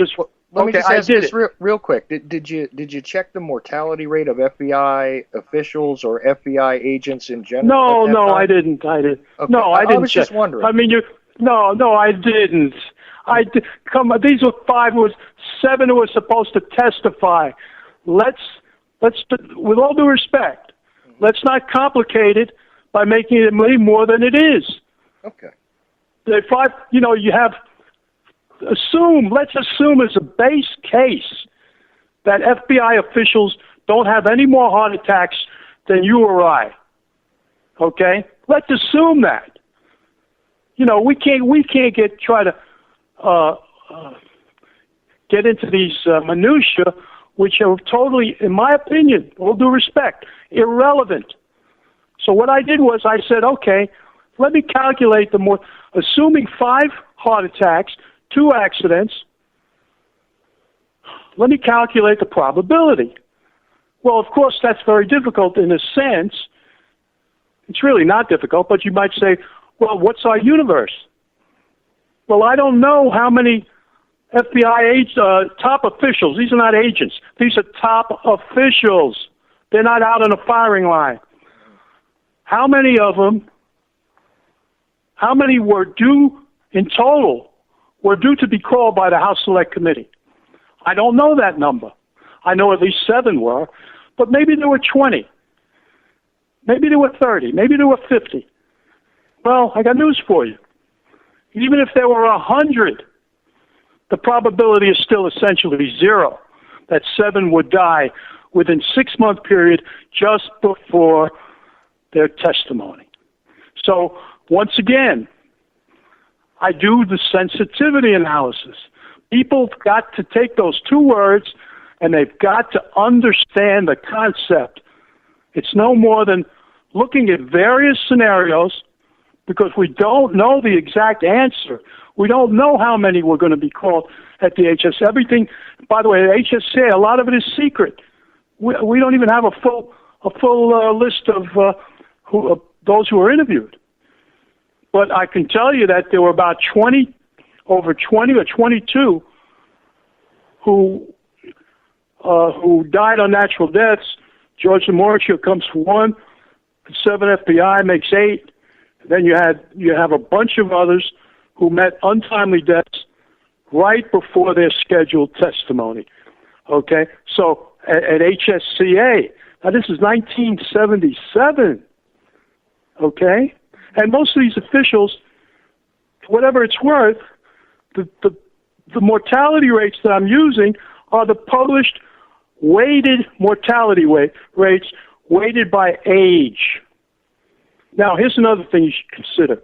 C: Let me just ask this real quick. Did you check the mortality rate of FBI officials or FBI agents in general?
B: No, I didn't. Okay. No, I didn't.
C: I was just wondering.
B: I mean, no, I didn't. Come on, these were 5. It was 7 who were supposed to testify. Let's, with all due respect, let's not complicate it by making it more than it is.
C: Okay.
B: The 5, you have. Let's assume as a base case that FBI officials don't have any more heart attacks than you or I. Okay? Let's assume that. We can't try to get into these minutiae, which are totally, in my opinion, all due respect, irrelevant. So what I did was I said, okay, let me calculate assuming 5 heart attacks, 2 accidents, let me calculate the probability. Well, of course, that's very difficult in a sense. It's really not difficult, but you might say, well, what's our universe? Well, I don't know how many FBI top officials, these are not agents, these are top officials. They're not out on a firing line. How many of them, how many were due in total, were due to be called by the House Select Committee? I don't know that number. I know at least 7 were, but maybe there were 20. Maybe there were 30. Maybe there were 50. Well, I got news for you. Even if there were 100, the probability is still essentially 0 that 7 would die within 6-month period just before their testimony. So, once again, I do the sensitivity analysis. People have got to take those two words and they've got to understand the concept. It's no more than looking at various scenarios because we don't know the exact answer. We don't know how many we're going to be called at the HS. Everything, by the way, the HSCA, a lot of it is secret. We don't even have a full list of those who were interviewed. But I can tell you that there were about over 20 or 22 who died unnatural deaths. George Demorcio comes for one. 7 FBI makes 8. Then you have a bunch of others who met untimely deaths right before their scheduled testimony. Okay, so at HSCA, now this is 1977. Okay, and most of these officials, whatever it's worth, the mortality rates that I'm using are the published weighted mortality rates weighted by age. Now, here's another thing you should consider.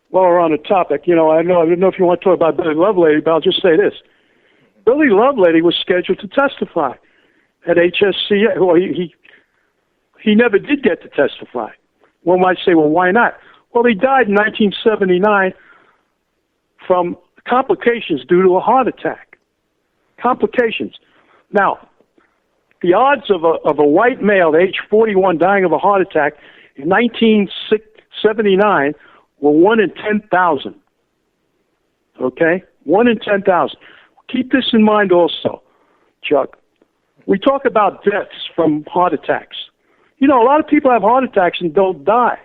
B: While we're on the topic, I don't know if you want to talk about Billy Lovelady, but I'll just say this. Billy Lovelady was scheduled to testify at HSCA. Well, he never did get to testify. One might say, well, why not? Well, he died in 1979 from complications due to a heart attack. Complications. Now, the odds of a white male at age 41 dying of a heart attack in 1979 were 1 in 10,000. Okay? 1 in 10,000. Keep this in mind also, Chuck. We talk about deaths from heart attacks. A lot of people have heart attacks and don't die.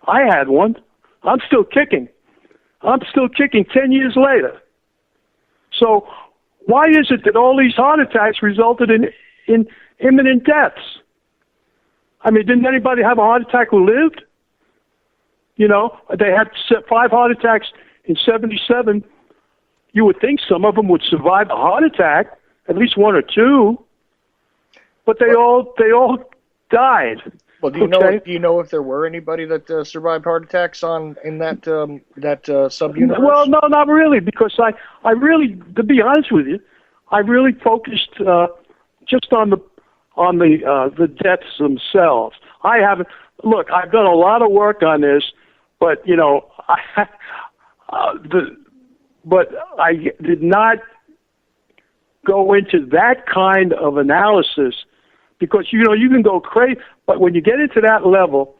B: I had one. I'm still kicking. 10 years later. So why is it that all these heart attacks resulted in imminent deaths? I mean, didn't anybody have a heart attack who lived? They had 5 heart attacks in 77. You would think some of them would survive a heart attack, at least 1 or 2, but they all died.
C: Well, do you know if there were anybody that survived heart attacks in that subuniverse?
B: Well, no, not really, because I really, to be honest with you, I really focused just on the deaths themselves. I've done a lot of work on this, but but I did not go into that kind of analysis because you can go crazy, but when you get into that level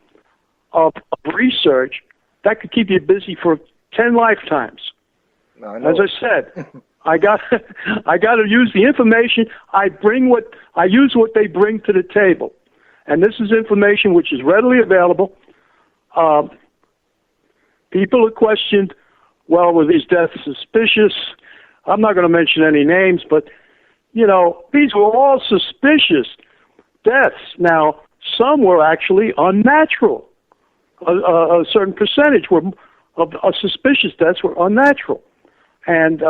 B: of research, that could keep you busy for 10 lifetimes. As I said, I got to use the information. I use what they bring to the table, and this is information which is readily available. People are questioned. Well, were these deaths suspicious? I'm not going to mention any names, but these were all suspicious deaths. Now, some were actually unnatural. A certain percentage of suspicious deaths were unnatural. And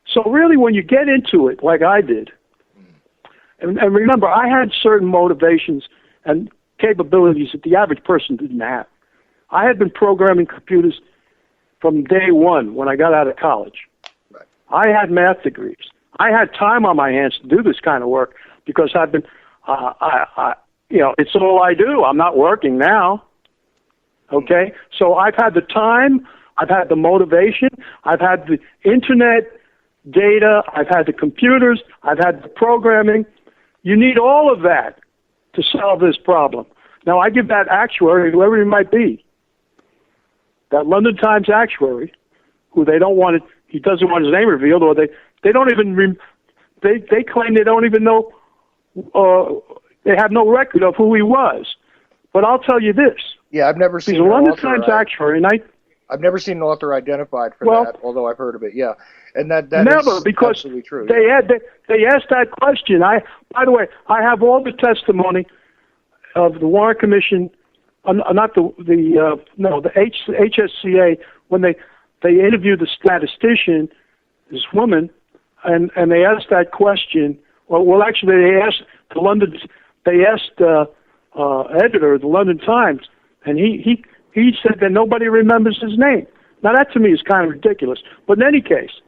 B: so really when you get into it, like I did, and remember, I had certain motivations and capabilities that the average person didn't have. I had been programming computers from day one when I got out of college. Right. I had math degrees. I had time on my hands to do this kind of work because I've been, it's all I do. I'm not working now. Okay? So I've had the time, I've had the motivation, I've had the internet data, I've had the computers, I've had the programming. You need all of that to solve this problem. Now, I give that actuary, whoever he might be, that London Times actuary, who he doesn't want his name revealed, or they don't even, they claim they don't even know, they have no record of who he was. But I'll tell you this.
C: Yeah, I've never seen
B: he's a London Times actuary, and
C: I've never seen an author identified for that, although I've heard of it. Yeah, and that
B: never,
C: is
B: because
C: absolutely true.
B: They asked that question. By the way, I have all the testimony of the Warren Commission, not the HSCA, when they interviewed the statistician, this woman, and they asked that question. Well, actually, they asked the editor of the London Times, and he said that nobody remembers his name. Now, that to me is kind of ridiculous. But in any case,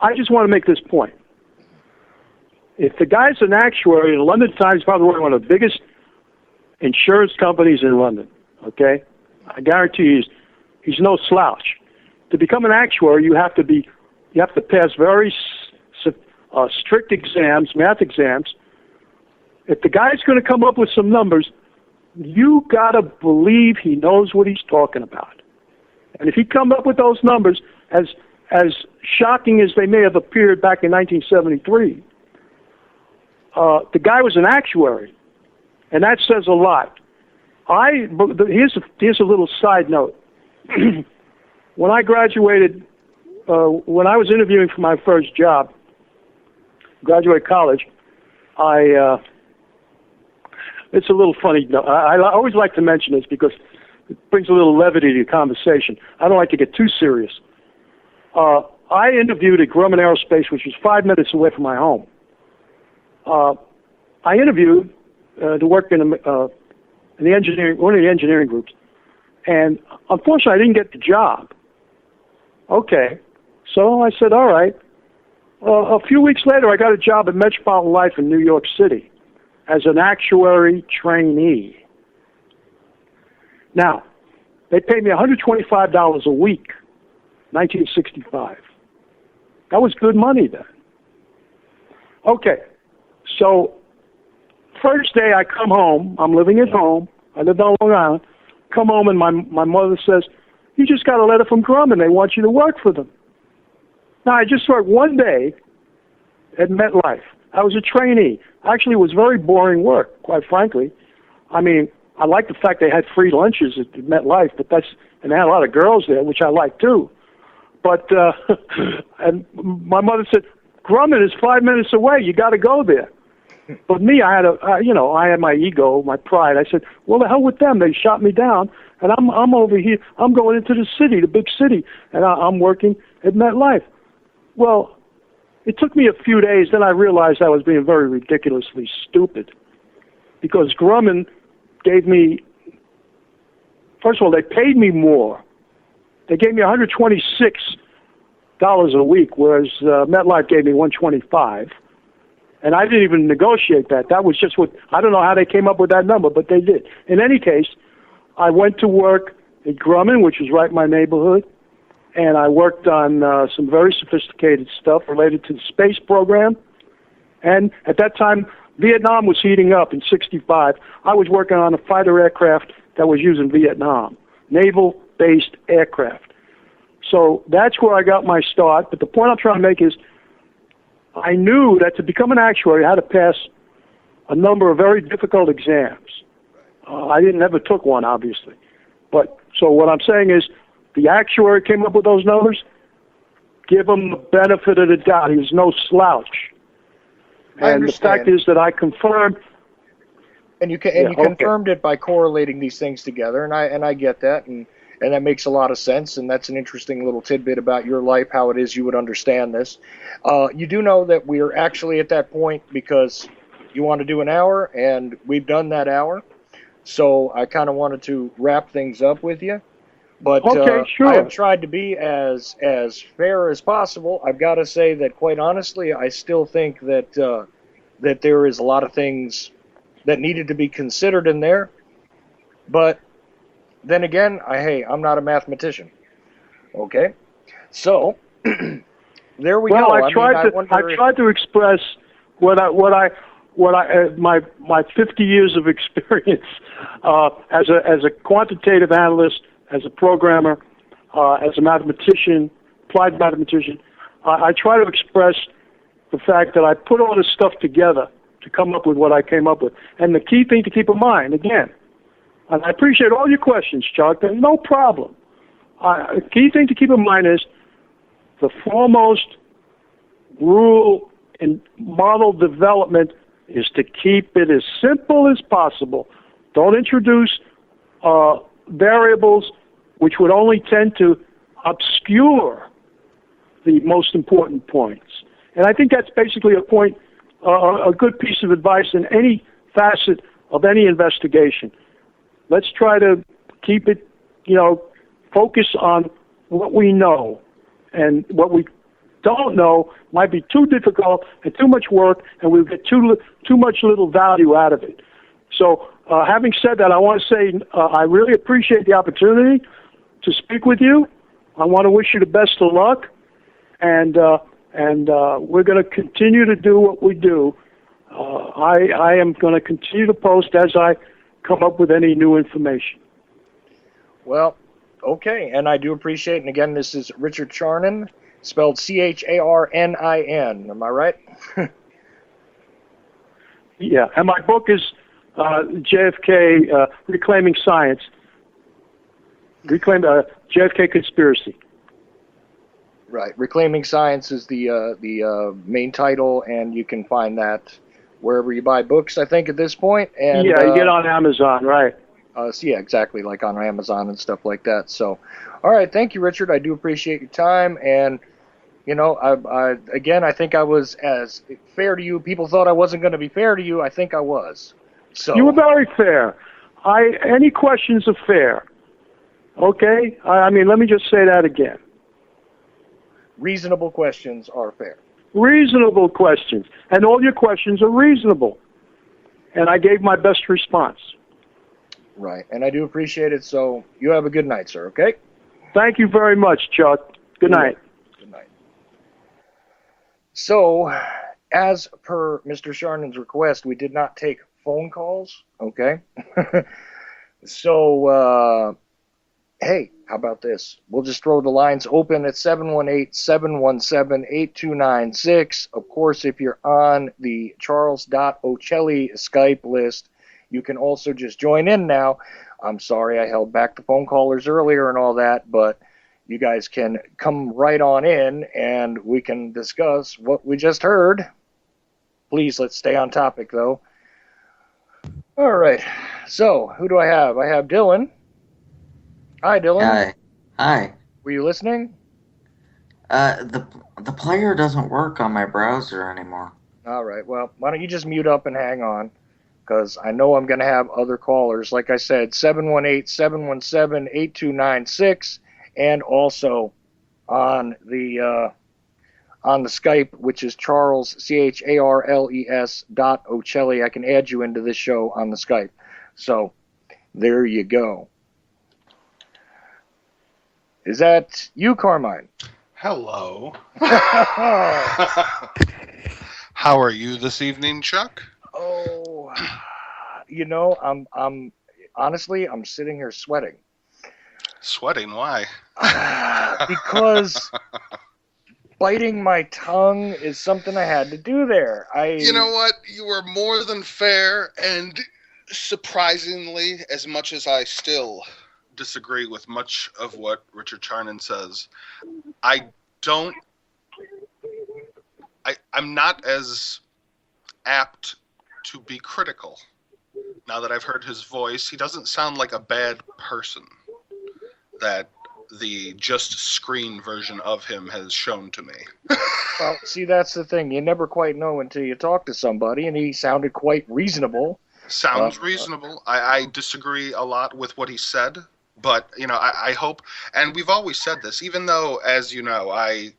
B: I just want to make this point. If the guy's an actuary, the London Times is probably one of the biggest insurance companies in London, okay? I guarantee you he's no slouch. To become an actuary, you have to pass very strict exams, math exams. If the guy's going to come up with some numbers, you got to believe he knows what he's talking about. And if he comes up with those numbers, as shocking as they may have appeared back in 1973, the guy was an actuary, and that says a lot. Here's a little side note. When I graduated, when I was interviewing for my first job, graduate college, it's a little funny. I always like to mention this because it brings a little levity to the conversation. I don't like to get too serious. I interviewed at Grumman Aerospace, which was 5 minutes away from my home. I interviewed to work in the engineering, one of the engineering groups, and unfortunately, I didn't get the job. Okay, so I said, all right. A few weeks later, I got a job at Metropolitan Life in New York City as an actuary trainee. Now, they paid me $125 a week, 1965. That was good money then. Okay, so first day I come home, I'm living at home, I lived on Long Island, come home and my mother says, you just got a letter from Grumman, they want you to work for them. Now, I just worked one day at MetLife. I was a trainee. Actually, it was very boring work, quite frankly. I mean, I liked the fact they had free lunches at MetLife, and they had a lot of girls there, which I liked too. But and my mother said, Grumman is 5 minutes away. You got to go there. But me, I had my ego, my pride. I said, well, the hell with them. They shot me down, and I'm over here. I'm going into the city, the big city, and I'm working at MetLife. Well, it took me a few days. Then I realized I was being very ridiculously stupid because Grumman gave me, first of all, they paid me more. They gave me $126 a week, whereas MetLife gave me $125. And I didn't even negotiate that. That was just what, I don't know how they came up with that number, but they did. In any case, I went to work at Grumman, which was right in my neighborhood, and I worked on some very sophisticated stuff related to the space program. And at that time, Vietnam was heating up in '65. I was working on a fighter aircraft that was used in Vietnam, naval-based aircraft. So that's where I got my start. But the point I'm trying to make is I knew that to become an actuary, I had to pass a number of very difficult exams. I never took one, obviously. But so what I'm saying is the actuary came up with those numbers. Give him the benefit of the doubt. He was no slouch. And the fact is that I confirmed.
C: And you confirmed it by correlating these things together, and I get that, and that makes a lot of sense, and that's an interesting little tidbit about your life, how it is you would understand this. You do know that we are actually at that point because you want to do an hour, and we've done that hour. So I kind of wanted to wrap things up with you. But
B: okay, sure.
C: I have tried to be as fair as possible. I've got to say that, quite honestly, I still think that that there is a lot of things that needed to be considered in there. But then again, I'm not a mathematician. Okay, so there we go.
B: I tried to express my 50 years of experience as a quantitative analyst, as a programmer, as a mathematician, applied mathematician. I try to express the fact that I put all this stuff together to come up with what I came up with. And the key thing to keep in mind, again, and I appreciate all your questions, Chuck, there's no problem. The key thing to keep in mind is the foremost rule in model development is to keep it as simple as possible. Don't introduce variables which would only tend to obscure the most important points. And I think that's basically a good piece of advice in any facet of any investigation. Let's try to keep it, focus on what we know and what we don't know might be too difficult and too much work, and we'll get too much little value out of it. So having said that, I want to say I really appreciate the opportunity to speak with you. I want to wish you the best of luck, and we're going to continue to do what we do. I am going to continue to post as I come up with any new information.
C: Well, okay, and I do appreciate it. And again, this is Richard Charnin, spelled Charnin. Am I right?
B: Yeah, and my book is JFK Reclaiming Science. JFK Conspiracy.
C: Right. Reclaiming Science is the main title, and you can find that wherever you buy books, I think, at this point. And,
B: yeah, you get on Amazon, right.
C: So yeah, exactly, like on Amazon and stuff like that. So, all right, thank you, Richard. I do appreciate your time, and you know, I think I was as fair to you. People thought I wasn't going to be fair to you. I think I was. So
B: you were very fair. Any questions are fair. Okay? I mean, let me just say that again.
C: Reasonable questions are fair.
B: Reasonable questions. And all your questions are reasonable. And I gave my best response.
C: Right. And I do appreciate it. So you have a good night, sir, okay?
B: Thank you very much, Chuck. Good night.
C: Good night. So, as per Mr. Charnin's request, we did not take phone calls, okay? So, hey, how about this? We'll just throw the lines open at 718-717-8296. Of course, if you're on the Charles.Ochelli Skype list, you can also just join in now. I'm sorry I held back the phone callers earlier and all that, but you guys can come right on in and we can discuss what we just heard. Please, let's stay on topic, though. All right. So, who do I have? I have Dylan. Hi, Dylan.
D: Hi. Hi.
C: Were you listening?
D: The player doesn't work on my browser anymore.
C: All right. Well, why don't you just mute up and hang on? Because I know I'm going to have other callers. Like I said, 718-717-8296, and also on the Skype, which is Charles, Charles .Ochelli. I can add you into this show on the Skype. So there you go. Is that you, Carmine?
E: Hello. How are you this evening, Chuck?
C: Oh, you know, I'm honestly, I'm sitting here sweating.
E: Sweating? Why?
C: Because biting my tongue is something I had to do there.
E: You know what? You were more than fair, and surprisingly, as much as I still disagree with much of what Richard Charnin says, I'm not as apt to be critical. Now that I've heard his voice, he doesn't sound like a bad person that the just screen version of him has shown to me.
C: Well, see, that's the thing. You never quite know until you talk to somebody, and he sounded quite reasonable.
E: Sounds reasonable. I disagree a lot with what he said, but, you know, I hope, and we've always said this, even though, as you know, I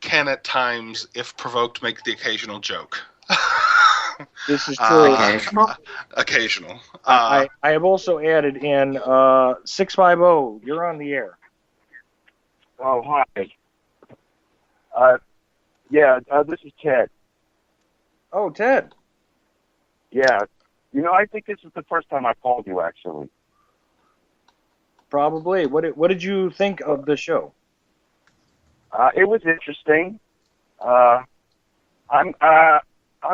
E: can at times, if provoked, make the occasional joke.
C: This is true.
E: Occasional.
C: I have also added in 650. You're on the air.
F: Oh, hi. This is Ted.
C: Oh, Ted.
F: Yeah. You know, I think this is the first time I called you, actually.
C: Probably. What did you think of the show?
F: It was interesting. I'm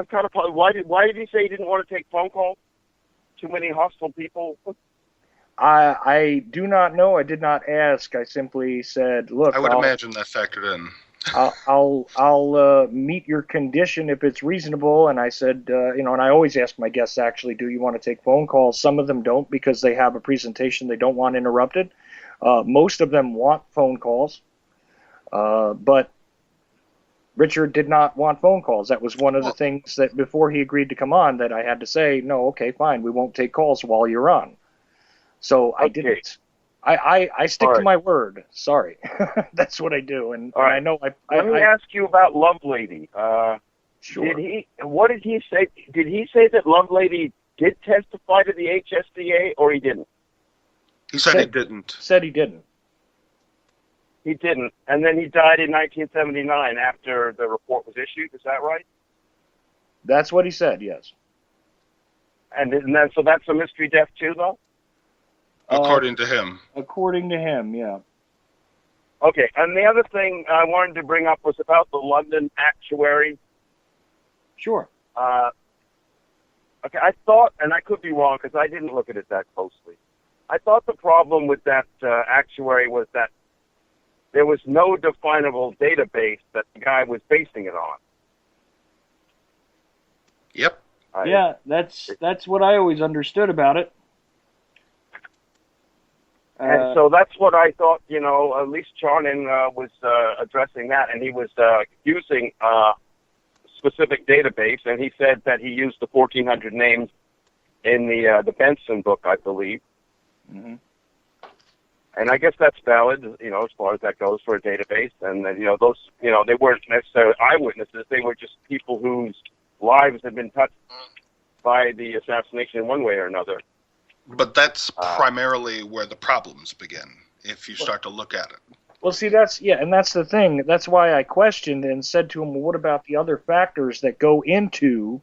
F: kind of. Why did he say he didn't want to take phone calls? Too many hostile people.
C: I do not know. I did not ask. I simply said, "Look."
E: I would imagine that factored in.
C: I'll meet your condition if it's reasonable. And I said, and I always ask my guests, actually, do you want to take phone calls? Some of them don't because they have a presentation they don't want interrupted. Most of them want phone calls, but Richard did not want phone calls. That was one of the things that before he agreed to come on that I had to say, no, okay, fine, we won't take calls while you're on. So I didn't. I stick
F: All
C: to
F: right.
C: my word. Sorry. That's what I do. And
F: All right.
C: I know
F: Let me ask you about Lovelady.
C: Sure.
F: What did he say? Did he say that Lovelady did testify to the HSDA, or he didn't?
E: He said he didn't.
C: Said he didn't.
F: He didn't. And then he died in 1979 after the report was issued. Is that right?
C: That's what he said, yes.
F: And then, so that's a mystery death too, though?
E: According to him.
C: According to him, yeah.
F: Okay, and the other thing I wanted to bring up was about the London actuary.
C: Sure.
F: Okay, I thought, and I could be wrong because I didn't look at it that closely, I thought the problem with that actuary was that there was no definable database that the guy was basing it on.
E: Yep.
C: Yeah, that's what I always understood about it.
F: And so that's what I thought, at least Charnin was addressing that, and he was using a specific database, and he said that he used the 1,400 names in the Benson book, I believe.
C: Mm-hmm.
F: And I guess that's valid, as far as that goes for a database. And those, they weren't necessarily eyewitnesses; they were just people whose lives had been touched by the assassination in one way or another.
E: But that's primarily where the problems begin, if you start to look at it.
C: Well, see, that's the thing. That's why I questioned and said to him, well, what about the other factors that go into,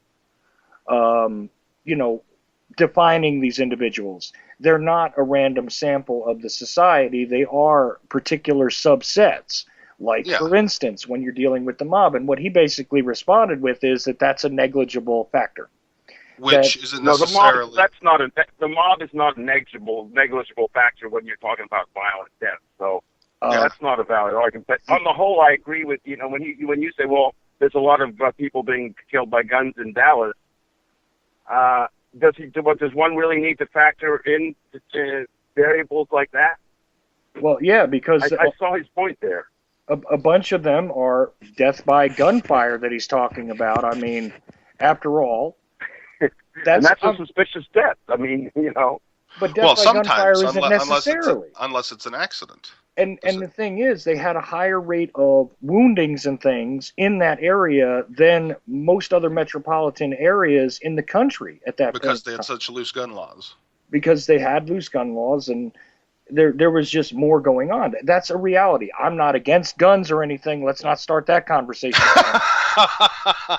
C: defining these individuals? They're not a random sample of the society. They are particular subsets. Like, for instance, when you're dealing with the mob. And what he basically responded with is that that's a negligible factor.
E: Which isn't necessarily...
F: The mob is not a negligible factor when you're talking about violent death. So that's not a valid argument. But on the whole, I agree with, when you say, well, there's a lot of people being killed by guns in Dallas, does one really need to factor in variables like that?
C: Well, yeah, because...
F: I saw his point there.
C: A bunch of them are death by gunfire that he's talking about. I mean, after all...
F: That's a suspicious death. I mean,
C: But death by gunfire isn't necessarily.
E: Unless it's an accident.
C: And the thing is, they had a higher rate of woundings and things in that area than most other metropolitan areas in the country at that point.
E: Because they had such loose gun laws.
C: Because they had loose gun laws, and there was just more going on. That's a reality. I'm not against guns or anything. Let's not start that conversation.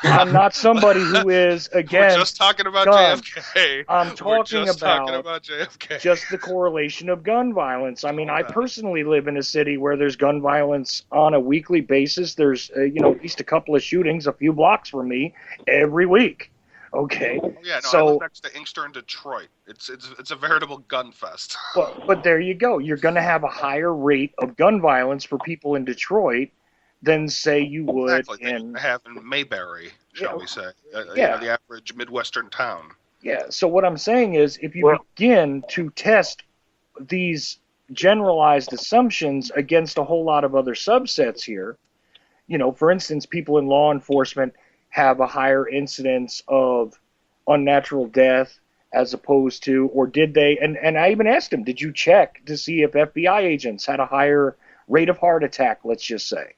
C: I'm not somebody who is against.
E: We're just talking about
C: guns.
E: JFK.
C: I'm talking
E: about JFK.
C: Just the correlation of gun violence. I mean, I personally live in a city where there's gun violence on a weekly basis. There's, at least a couple of shootings a few blocks from me every week. Okay.
E: Yeah, no,
C: so,
E: I live next to Inkster in Detroit. It's a veritable gun fest.
C: But there you go. You're going to have a higher rate of gun violence for people in Detroit than, say, you would in
E: Mayberry, shall we say. The average Midwestern town.
C: Yeah, so what I'm saying is, if you begin to test these generalized assumptions against a whole lot of other subsets here, for instance, people in law enforcement have a higher incidence of unnatural death as opposed to, or did they, and I even asked him, did you check to see if FBI agents had a higher rate of heart attack, let's just say?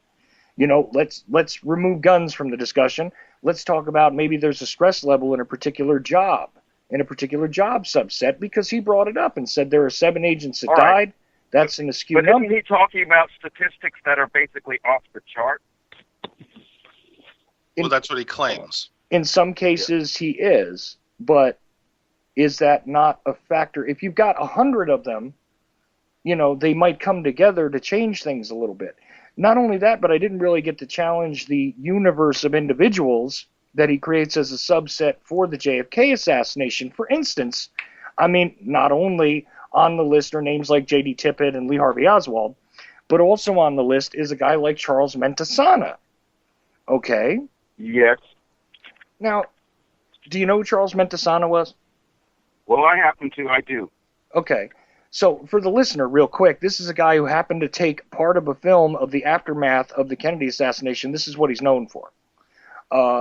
C: Let's remove guns from the discussion. Let's talk about maybe there's a stress level in a particular job subset, because he brought it up and said there are 7 agents that died. That's an askew number.
F: But isn't he talking about statistics that are basically off the chart?
E: Well, that's what he claims.
C: In some cases, he is, but is that not a factor? If you've got 100 of them, they might come together to change things a little bit. Not only that, but I didn't really get to challenge the universe of individuals that he creates as a subset for the JFK assassination. For instance, I mean, not only on the list are names like J.D. Tippit and Lee Harvey Oswald, but also on the list is a guy like Charles Mentasana. Okay?
F: Yes.
C: Now, do you know who Charles Mentasana was?
F: Well, I do.
C: Okay. So, for the listener, real quick, this is a guy who happened to take part of a film of the aftermath of the Kennedy assassination. This is what he's known for.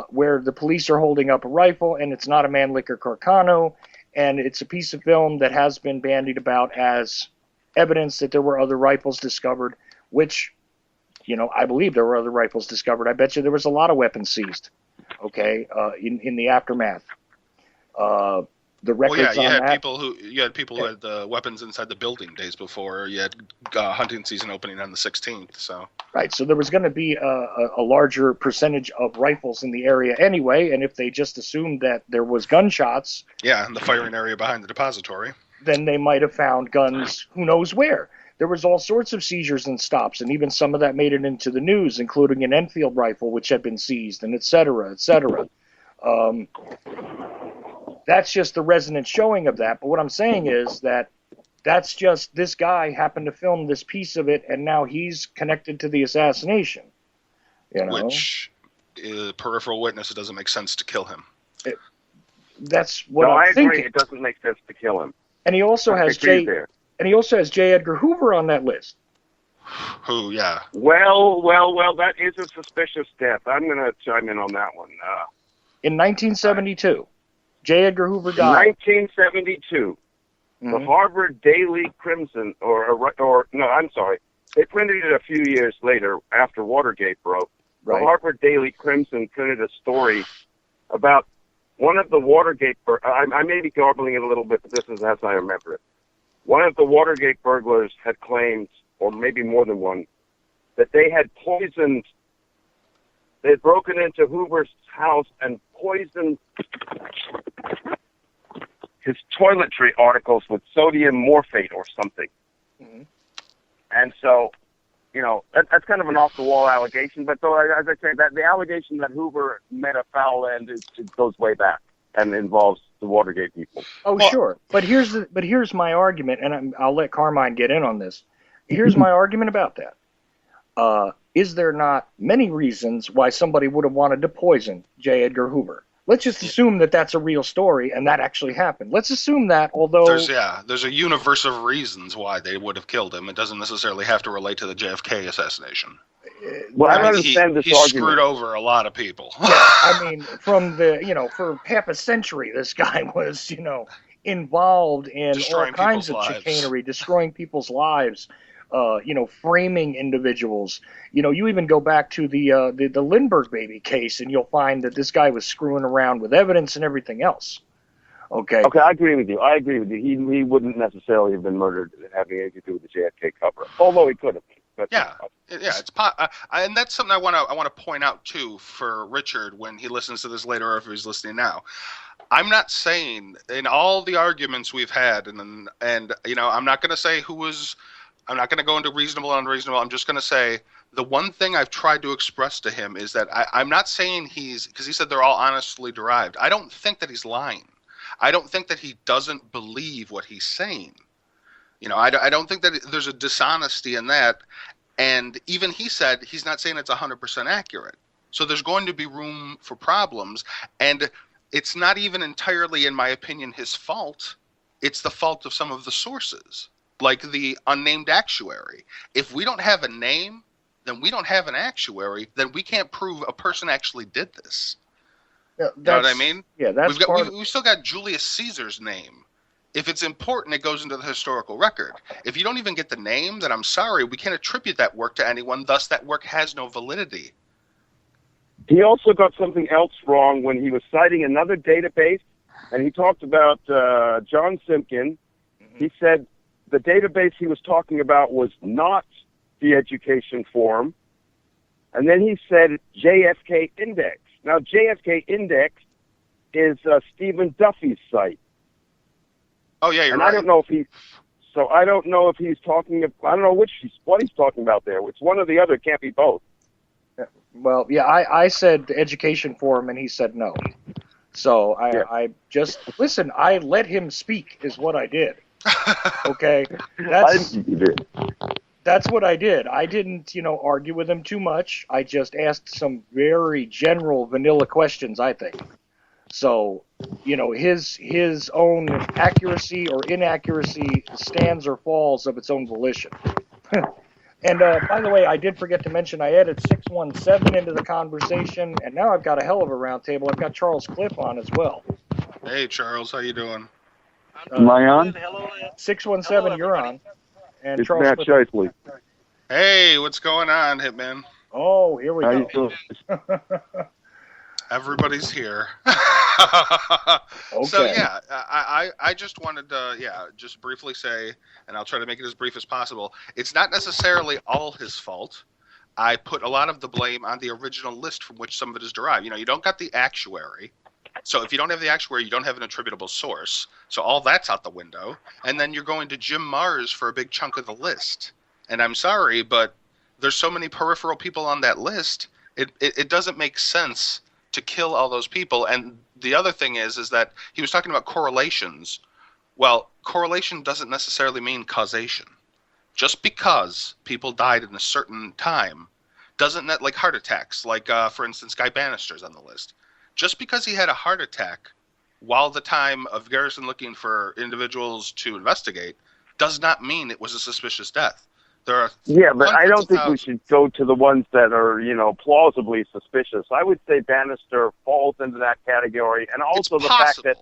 C: Where the police are holding up a rifle, and it's not a Mannlicher Carcano, and it's a piece of film that has been bandied about as evidence that there were other rifles discovered, which, I believe there were other rifles discovered. I bet you there was a lot of weapons seized, okay, in the aftermath. The records
E: you had people who had the weapons inside the building days before. You had hunting season opening on the 16th. So
C: right, so there was going to be a larger percentage of rifles in the area anyway, and if they just assumed that there was gunshots,
E: in the firing area behind the depository,
C: then they might have found guns who knows where. There was all sorts of seizures and stops, and even some of that made it into the news, including an Enfield rifle which had been seized, and et cetera, et cetera. That's just the resonant showing of that. But what I'm saying is that that's just this guy happened to film this piece of it, and now he's connected to the assassination.
E: Which, peripheral witness, it doesn't make sense to kill him.
C: That's what I'm thinking.
F: I agree. It doesn't make sense to kill him.
C: And he also has J. Edgar Hoover on that list.
E: Who? Yeah.
F: Well. That is a suspicious death. I'm going to chime in on that one.
C: In 1972. J. Edgar Hoover died.
F: 1972, the Harvard Daily Crimson, they printed it a few years later after Watergate broke.
C: Right.
F: The Harvard Daily Crimson printed a story about one of the Watergate, I may be garbling it a little bit, but this is as I remember it. One of the Watergate burglars had claimed, or maybe more than one, that they had broken into Hoover's house and poisoned his toiletry articles with sodium morphate or something. Mm-hmm. And so, that's kind of an off-the-wall allegation. But though, as I say, that the allegation that Hoover met a foul end goes way back and involves the Watergate people.
C: Oh, sure. But here's my argument, and I'll let Carmine get in on this. Here's my argument about that. Is there not many reasons why somebody would have wanted to poison J. Edgar Hoover? Let's just assume that that's a real story and that actually happened. Let's assume that, although...
E: There's a universe of reasons why they would have killed him. It doesn't necessarily have to relate to the JFK assassination.
F: Well, I don't understand this argument.
E: He screwed over a lot of people.
C: Yeah, I mean, from for half a century, this guy was, involved in
E: destroying
C: all kinds of
E: lives.
C: chicanery, destroying people's lives. Framing individuals. You even go back to the Lindbergh baby case, and you'll find that this guy was screwing around with evidence and everything else. Okay, I agree with you. He wouldn't necessarily have been murdered having anything to do with the JFK cover-up, although he could have. But
E: it's and that's something I want to point out too for Richard when he listens to this later, or if he's listening now. I'm not saying in all the arguments we've had, and I'm not going to say who was. I'm not going to go into reasonable and unreasonable. I'm just going to say the one thing I've tried to express to him is that I'm not saying because he said they're all honestly derived. I don't think that he's lying. I don't think that he doesn't believe what he's saying. I don't think that there's a dishonesty in that. And even he said he's not saying it's 100% accurate. So there's going to be room for problems. And it's not even entirely, in my opinion, his fault. It's the fault of some of the sources. Like the unnamed actuary. If we don't have a name, then we don't have an actuary, then we can't prove a person actually did this.
C: Yeah,
E: you know what I mean?
C: Yeah, that's
E: we've still got Julius Caesar's name. If it's important, it goes into the historical record. If you don't even get the name, then I'm sorry, we can't attribute that work to anyone, thus that work has no validity.
F: He also got something else wrong when he was citing another database, and he talked about John Simpkin. Mm-hmm. He said the database he was talking about was not the Education Forum. And then he said JFK Index. Now, JFK Index is Stephen Duffy's site.
E: Oh, yeah, you're
F: and
E: right.
F: I don't know if he's talking, I don't know what he's talking about there. It's one or the other, it can't be both.
C: Well, yeah, I said Education Forum, and he said no. So I just, listen, I let him speak is what I did. Okay, that's what I did. I didn't, argue with him too much. I just asked some very general vanilla questions, I think. So, his own accuracy or inaccuracy stands or falls of its own volition. And by the way, I did forget to mention I added 617 into the conversation, and now I've got a hell of a round table. I've got Charles Cliff on as well.
E: Hey, Charles, how you doing?
G: Am I on?
C: 617, you're on. And
G: It's
C: Charles
G: Matt Shifley.
E: Hey, what's going on, Hitman?
C: Oh, here we
G: How
C: go.
G: you doing?
E: Everybody's here.
C: Okay.
E: So yeah, I just wanted to just briefly say, and I'll try to make it as brief as possible. It's not necessarily all his fault. I put a lot of the blame on the original list from which some of it is derived. You know, you don't got the actuary. So if you don't have the actuary, you don't have an attributable source. So all that's out the window. And then you're going to Jim Mars for a big chunk of the list. And I'm sorry, but there's so many peripheral people on that list, it doesn't make sense to kill all those people. And the other thing is that he was talking about correlations. Well, correlation doesn't necessarily mean causation. Just because people died in a certain time doesn't, like heart attacks, like, for instance, Guy Bannister's on the list. Just because he had a heart attack while the time of Garrison looking for individuals to investigate does not mean it was a suspicious death. There are
H: but I don't think we should go to the ones that are, plausibly suspicious. I would say Bannister falls into that category, and also the fact that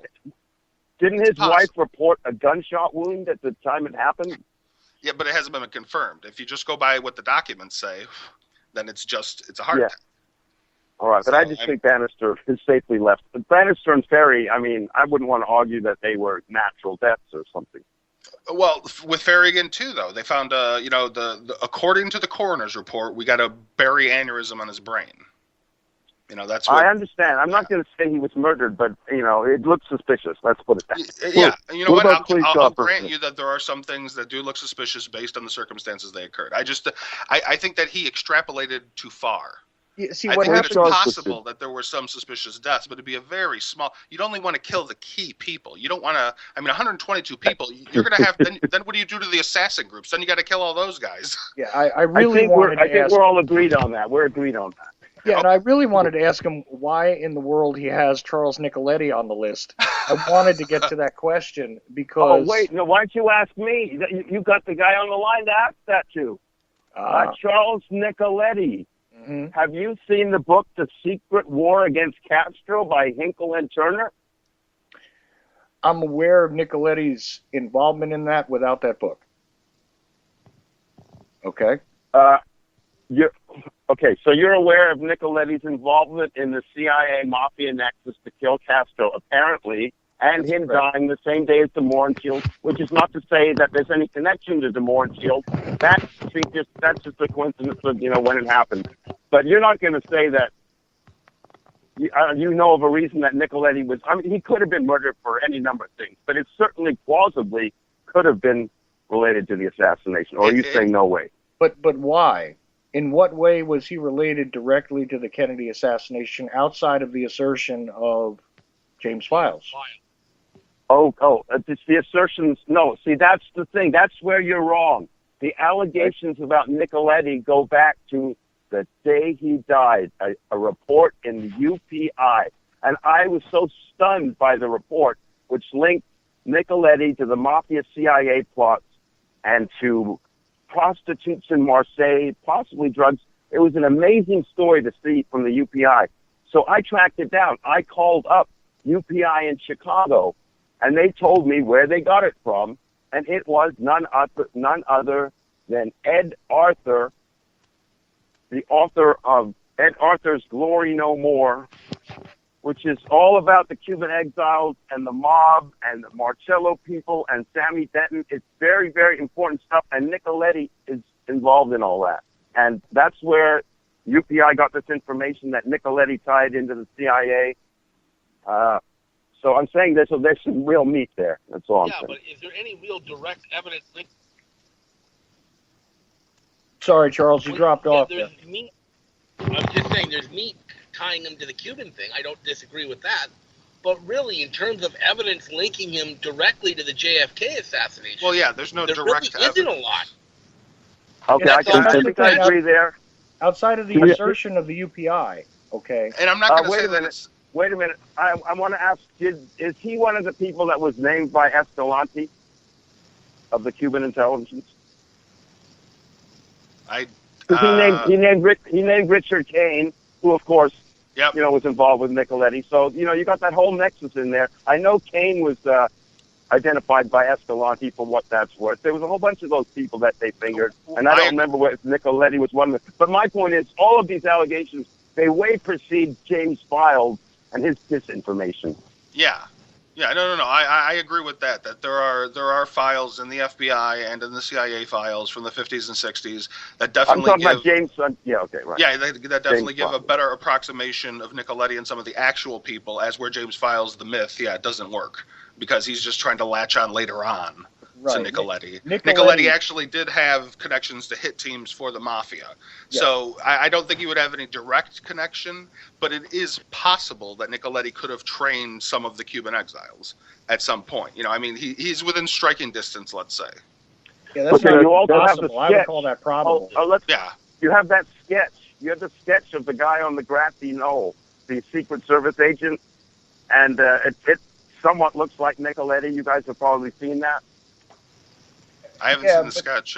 H: didn't his wife report a gunshot wound at the time it happened?
E: Yeah, but it hasn't been confirmed. If you just go by what the documents say, then it's a heart attack.
H: All right, but I just think Bannister is safely left. But Bannister and Ferry, I wouldn't want to argue that they were natural deaths or something.
E: Well, with Ferry again too, though, they found, according to the coroner's report, we got a berry aneurysm on his brain. That's what I
H: understand. I'm not going to say he was murdered, but it looks suspicious. Let's put it that way.
E: Yeah, you know what? I'll grant you that there are some things that do look suspicious based on the circumstances they occurred. I think that he extrapolated too far.
C: Yeah, see,
E: I think that it's possible that there were some suspicious deaths, but it'd be a very small. You'd only want to kill the key people. You don't want to. 122 people. You're going to have. Then what do you do to the assassin groups? Then you got to kill all those guys.
C: Yeah, I think
H: we're all agreed on that. We're agreed on that.
C: Yeah, and I really wanted to ask him why in the world he has Charles Nicoletti on the list. I wanted to get to that question because.
H: Oh wait, no! Why don't you ask me? You got the guy on the line to ask that to. Charles Nicoletti. Mm-hmm. Have you seen the book The Secret War Against Castro by Hinkle and Turner?
C: I'm aware of Nicoletti's involvement in that without that book. Okay. So you're aware of Nicoletti's involvement in the CIA mafia nexus to kill Castro, apparently, and him dying the same day as the Morin Shield, which is not to say that there's any connection to the Morin Shield. That's just a coincidence of, when it happened. But you're not going to say that you know of a reason that Nicoletti was... he could have been murdered for any number of things, but it certainly plausibly could have been related to the assassination. Or are you saying no way? But why? In what way was he related directly to the Kennedy assassination outside of the assertion of James Files?
H: It's the assertions. No, see, that's the thing. That's where you're wrong. The allegations about Nicoletti go back to the day he died, a report in the UPI. And I was so stunned by the report, which linked Nicoletti to the mafia CIA plots and to prostitutes in Marseille, possibly drugs. It was an amazing story to see from the UPI. So I tracked it down. I called up UPI in Chicago, and they told me where they got it from, and it was none other than Ed Arthur, the author of Ed Arthur's Glory No More, which is all about the Cuban exiles and the mob and the Marcello people and Sammy Denton. It's very, very important stuff, and Nicoletti is involved in all that. And that's where UPI got this information that Nicoletti tied into the CIA. So I'm saying there's some real meat there. That's all I'm saying.
I: Yeah, but is there any real direct evidence linked?
C: Sorry, Charles, you dropped off.
I: There's meat. I'm just saying there's meat tying him to the Cuban thing. I don't disagree with that. But really, in terms of evidence linking him directly to the JFK assassination,
E: well, yeah, there's no direct
I: really isn't a lot.
H: Okay, I think I agree there.
C: Outside of the assertion of the UPI, okay.
E: And I'm not going to say that it's...
H: Wait a minute. I want to ask, is he one of the people that was named by Escalante of the Cuban intelligence? He named Richard Kane, who of course, was involved with Nicoletti. So you got that whole nexus in there. I know Kane was.
F: identified by Escalante for what that's worth. There was a whole bunch of those people that they fingered, and I don't remember what Nicoletti was one of them. But my point is, all of these allegations, they way precede James Files and his disinformation.
E: Yeah. Yeah, no. I agree with that. That there are files in the FBI and in the CIA files from the 50s and 60s that definitely
F: I'm talking about James. Yeah, okay, right.
E: Yeah, that definitely
F: James
E: give a
F: Files.
E: better approximation of Nicoletti and some of the actual people, as where James Files, the myth, it doesn't work because he's just trying to latch on later on to Nicoletti. Nicoletti actually did have connections to hit teams for the mafia.
C: Yes.
E: So I don't think he would have any direct connection, but it is possible that Nicoletti could have trained some of the Cuban exiles at some point. I mean, he's within striking distance, let's say.
C: Yeah, that's
F: Okay,
C: not
F: you also have
C: possible.
F: the
C: I would
F: sketch.
C: call that probable.
F: You have that sketch. You have the sketch of the guy on the grassy knoll, the Secret Service agent, and it somewhat looks like Nicoletti. You guys have probably seen that.
E: I haven't seen the sketch.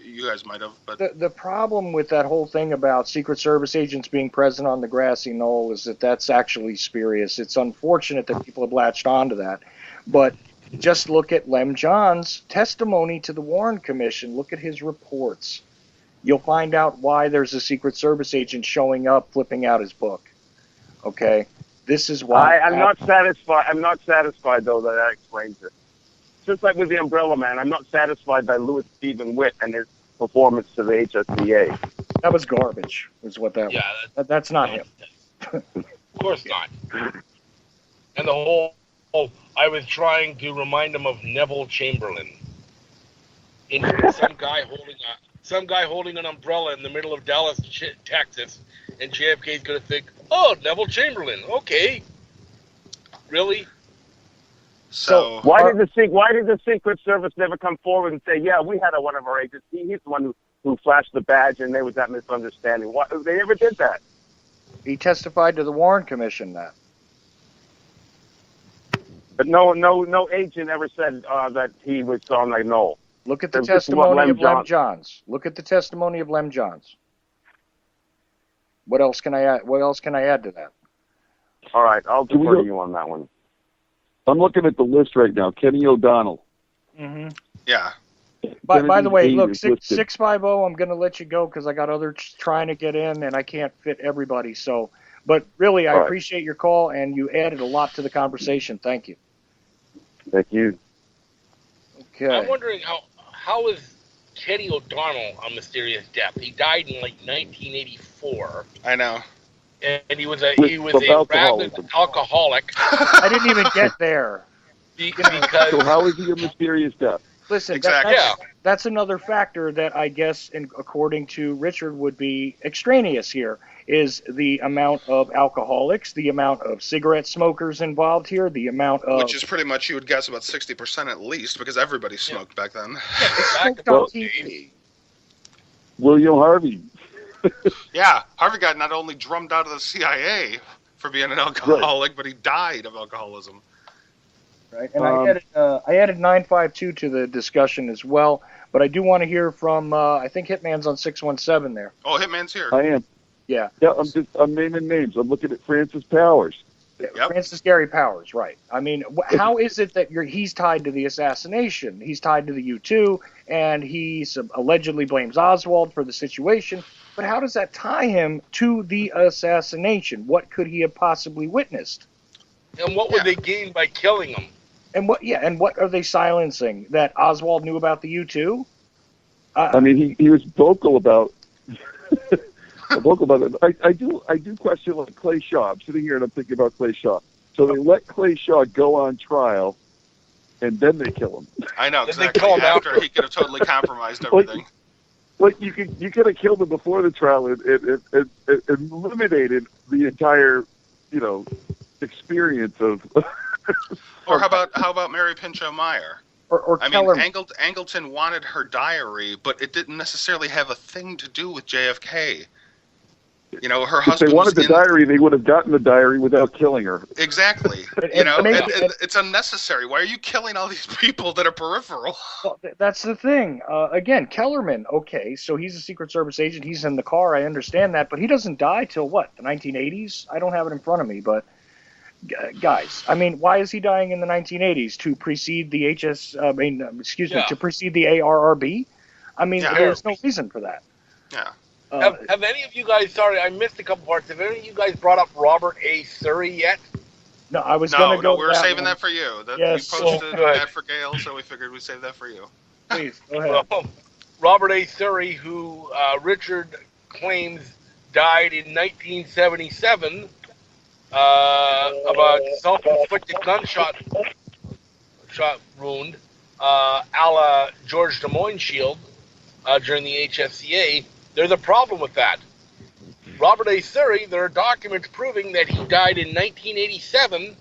E: You guys might have, but
C: The problem with that whole thing about Secret Service agents being present on the grassy knoll is that that's actually spurious. It's unfortunate that people have latched onto that. But just look at Lem John's testimony to the Warren Commission. Look at his reports. You'll find out why there's a Secret Service agent showing up, flipping out his book. Okay? This is why...
F: I'm not satisfied. I'm not satisfied, though, that explains it. Just like with the Umbrella Man, I'm not satisfied by Louis Stephen Witt and his performance to the HSBA.
C: That was garbage, is what that was. That's not him.
I: Of course not. And the whole, I was trying to remind him of Neville Chamberlain. Some guy holding an umbrella in the middle of Dallas, Texas, and JFK's going to think, oh, Neville Chamberlain, okay. Really?
E: So
F: why did the Secret Service never come forward and say, yeah, we had one of our agents. He's the one who flashed the badge, and there was that misunderstanding. Why, they never did that.
C: He testified to the Warren Commission that.
F: But no agent ever said that he was on the knoll.
C: Look at the testimony of Lem Johns. Look at the testimony of Lem Johns. What else can I add? What else can I add to that?
F: All right, I'll defer to you on that one.
G: I'm looking at the list right now. Kenny O'Donnell.
C: Mm-hmm.
E: Yeah.
C: By the way, look, 650, I'm going to let you go because I got others trying to get in, and I can't fit everybody. So, but really, I appreciate your call, and you added a lot to the conversation. Thank you.
F: Thank you.
C: Okay.
I: I'm wondering how is Kenny O'Donnell a mysterious death? He died in like 1984.
E: I know.
I: And he was a rabid alcoholic.
C: I didn't even get there.
I: Because
G: so how is he a mysterious death?
C: Listen,
E: exactly.
C: that's another factor that I guess, according to Richard, would be extraneous here, is the amount of alcoholics, the amount of cigarette smokers involved here, the amount of...
E: Which is pretty much, you would guess, about 60% at least, because everybody smoked back then.
G: William Harvey.
E: Yeah, Harvey got not only drummed out of the CIA for being an alcoholic, but he died of alcoholism.
C: Right, and I added 952 to the discussion as well, but I do want to hear from, I think Hitman's on 617 there.
E: Oh, Hitman's here.
G: I am.
C: Yeah.
G: Yeah, I'm naming names. I'm looking at Francis Powers.
E: Yep.
C: Francis Gary Powers, right. I mean, how is it that he's tied to the assassination? He's tied to the U-2, and he allegedly blames Oswald for the situation. But how does that tie him to the assassination? What could he have possibly witnessed?
I: And what would they gain by killing him?
C: And what are they silencing? That Oswald knew about the U-2?
G: I mean, he was vocal about it. I do question like Clay Shaw. I'm sitting here and I'm thinking about Clay Shaw. So they let Clay Shaw go on trial, and then they kill him.
E: I know, exactly. After he could have totally compromised everything.
G: Like you could have killed him before the trial. It eliminated the entire, experience of.
E: Or how about Mary Pinchot Meyer?
C: Or
E: I mean, Angleton wanted her diary, but it didn't necessarily have a thing to do with JFK. Her husband.
G: If they wanted the diary, they would have gotten the diary without killing her.
E: Exactly. It's unnecessary. Why are you killing all these people that are peripheral?
C: Well, that's the thing. Again, Kellerman. Okay, so he's a Secret Service agent. He's in the car. I understand that, but he doesn't die till what? The 1980s? I don't have it in front of me, but guys, I mean, why is he dying in the 1980s to precede the to precede the ARRB? I mean, there's no reason for that.
E: Yeah.
I: Have any of you guys? Sorry, I missed a couple parts. Have any of you guys brought up Robert A. Surrey yet?
C: No, I was going to go.
E: No, we were saving that for you.
C: Yes.
E: You posted that for Gail, so we figured we'd save that for you.
C: Please go ahead.
I: Robert A. Surrey, who Richard claims died in 1977 of a self-inflicted gunshot wound, a la George Des Moines Shield during the HFCA. There's a problem with that. Robert A. Surrey, there are documents proving that he died in 1987,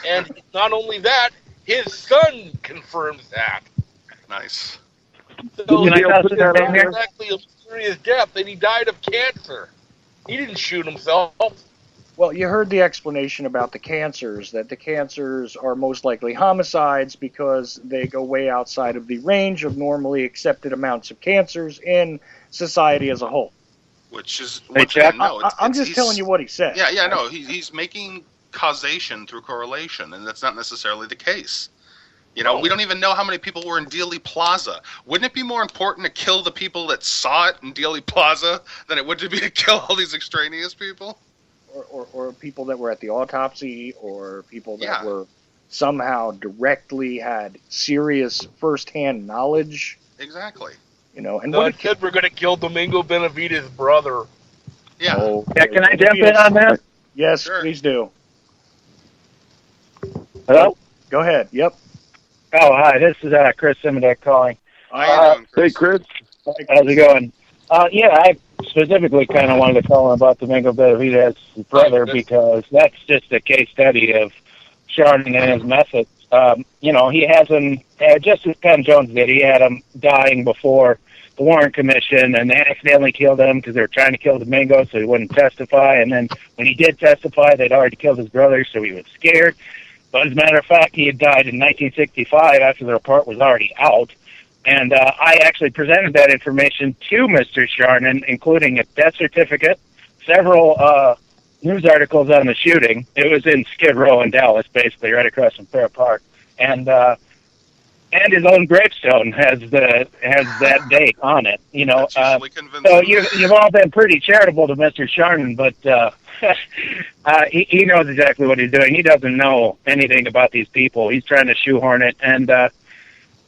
I: and not only that, his son confirms that.
E: Nice.
I: So it's not exactly a mysterious death, that he died of cancer. He didn't shoot himself.
C: Well, you heard the explanation about the cancers, that the cancers are most likely homicides because they go way outside of the range of normally accepted amounts of cancers in society as a whole.
E: Which is,
C: I'm just telling you what he said.
E: Yeah, no, he's making causation through correlation, and that's not necessarily the case. You know, we don't even know how many people were in Dealey Plaza. Wouldn't it be more important to kill the people that saw it in Dealey Plaza than it would be to kill all these extraneous people?
C: Or people that were at the autopsy, or people that were somehow directly had serious first-hand knowledge.
E: Exactly.
C: You know, and
I: what said we're going to kill Domingo Benavides' brother.
E: Yeah.
J: Can I jump in on that?
C: Yes, sure. Please do.
J: Hello?
C: Go ahead. Yep.
J: Oh, hi. This is Chris Simonek calling.
G: Hey, Chris.
J: How's it going? I specifically kind of wanted to call about Domingo Benavides' brother because that's just a case study of Charnin and his methods. He has him, just as Penn Jones did, he had him dying before the Warren Commission, and they accidentally killed him because they were trying to kill Domingo so he wouldn't testify. And then when he did testify, they'd already killed his brother, so he was scared. But as a matter of fact, he had died in 1965 after the report was already out. And I actually presented that information to Mr. Charnin, including a death certificate, several news articles on the shooting. It was in Skid Row in Dallas, basically, right across from Fair Park. And his own gravestone has that date on it. You know, so you've all been pretty charitable to Mr. Charnin, but he knows exactly what he's doing. He doesn't know anything about these people. He's trying to shoehorn it, and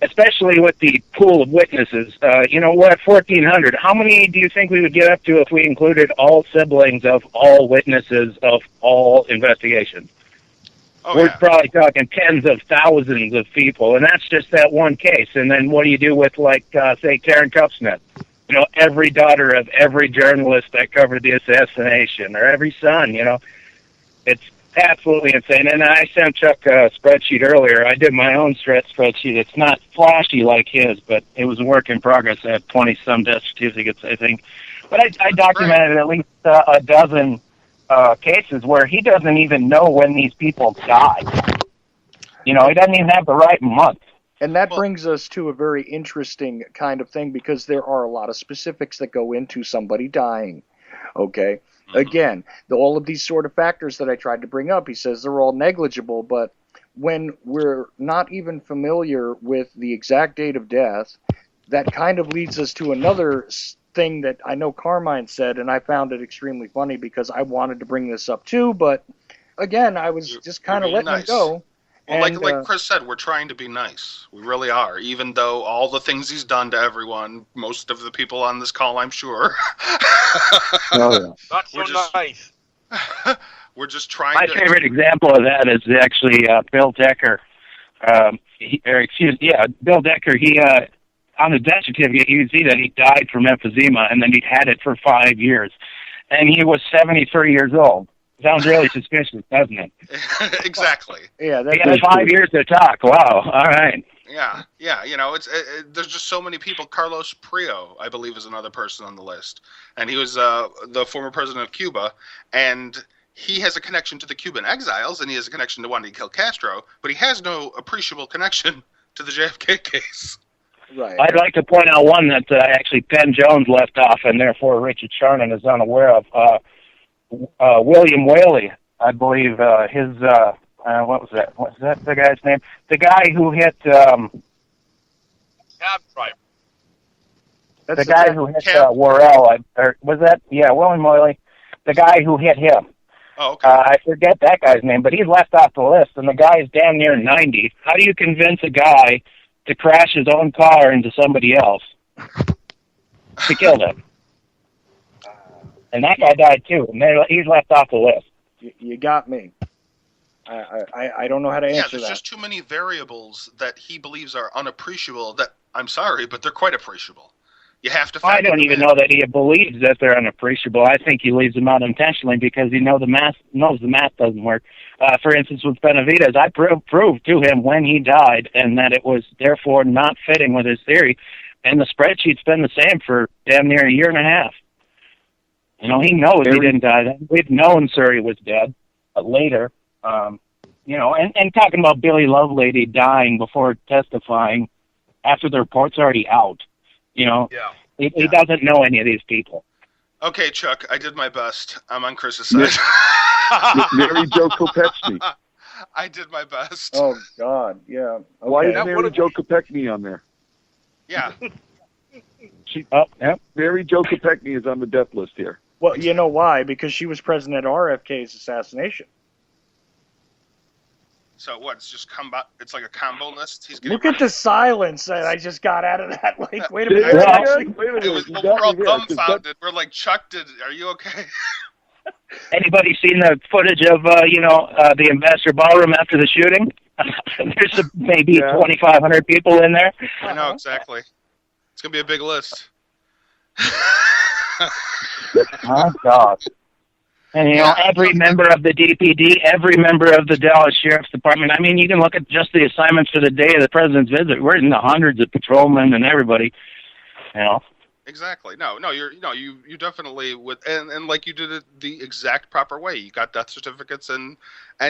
J: especially with the pool of witnesses. We're at 1,400. How many do you think we would get up to if we included all siblings of all witnesses of all investigations? We're probably talking tens of thousands of people, and that's just that one case. And then what do you do with, say, Karen Kupsmith? Every daughter of every journalist that covered the assassination, or every son, It's absolutely insane. And I sent Chuck a spreadsheet earlier. I did my own spreadsheet. It's not flashy like his, but it was a work in progress. I had 20-some death certificates, I think. But I documented at least a dozen cases where he doesn't even know when these people died. He doesn't even have the right month.
C: And that brings us to a very interesting kind of thing, because there are a lot of specifics that go into somebody dying. Okay? Mm-hmm. Again, all of these sort of factors that I tried to bring up, he says they're all negligible, but when we're not even familiar with the exact date of death, that kind of leads us to another thing that I know Carmine said, and I found it extremely funny because I wanted to bring this up too, but again, I was just kind of letting it go.
E: Well, like Chris said, we're trying to be nice. We really are, even though all the things he's done to everyone, most of the people on this call, I'm sure.
I: Not so nice.
E: We're just trying
J: My favorite example of that is actually Bill Decker. Bill Decker, he on the death certificate, you can see that he died from emphysema, and then he'd had it for 5 years. And he was 73 years old. Sounds really suspicious, doesn't it?
E: Exactly.
C: Yeah,
J: he had 5 years to talk. Wow. All right.
E: Yeah. There's just so many people. Carlos Prio, I believe, is another person on the list, and he was the former president of Cuba, and he has a connection to the Cuban exiles, and he has a connection to wanting to kill Castro, but he has no appreciable connection to the JFK case.
C: Right.
J: I'd like to point out one that actually Penn Jones left off, and therefore Richard Charnin is unaware of. William Whaley, I believe his what was that? What's that the guy's name? The guy who hit
I: Cab driver.
J: the guy who hit Worrell. Or was that? Yeah, William Morley. The guy who hit him.
E: Oh, okay.
J: I forget that guy's name, but he's left off the list, and the guy is damn near 90. How do you convince a guy to crash his own car into somebody else to kill them? And that guy died too, and he's left off the list.
C: You got me. I don't know how to answer that.
E: Yeah, there's just too many variables that he believes are unappreciable that, I'm sorry, but they're quite appreciable. You have to
J: I don't even know that he believes that they're unappreciable. I think he leaves them out intentionally because he knows the math doesn't work. For instance, with Benavidez, I proved to him when he died and that it was therefore not fitting with his theory. And the spreadsheet's been the same for damn near a year and a half. You know, he knows he didn't die. We've known Surrey was dead later. You know, and talking about Billy Lovelady dying before testifying after the report's already out. You know, he doesn't know any of these people.
E: Okay, Chuck, I did my best. I'm on Chris's side.
G: Mary Jo Kopechny.
E: I did my best.
C: Oh, God, yeah. Okay.
G: Why is Mary Jo Kopechny on there?
E: Yeah.
G: Mary Jo Kopechny is on the death list here.
C: Well, you know why? Because she was present at RFK's assassination.
E: So what? It's just it's like a combo list.
C: Look at the silence that I just got out of that. Like, wait a minute.
E: We're all dumbfounded. We're like, Chuck, are you okay?
J: Anybody seen the footage of the Investor Ballroom after the shooting? There's maybe 2,500 people in there.
E: I know exactly. It's gonna be a big list.
J: My God. And, you know, every member of the DPD, every member of the Dallas Sheriff's Department. I mean, you can look at just the assignments for the day of the president's visit. We're in the hundreds of patrolmen and everybody, you know.
E: Exactly. You definitely would, and like you did it the exact proper way. You got death certificates and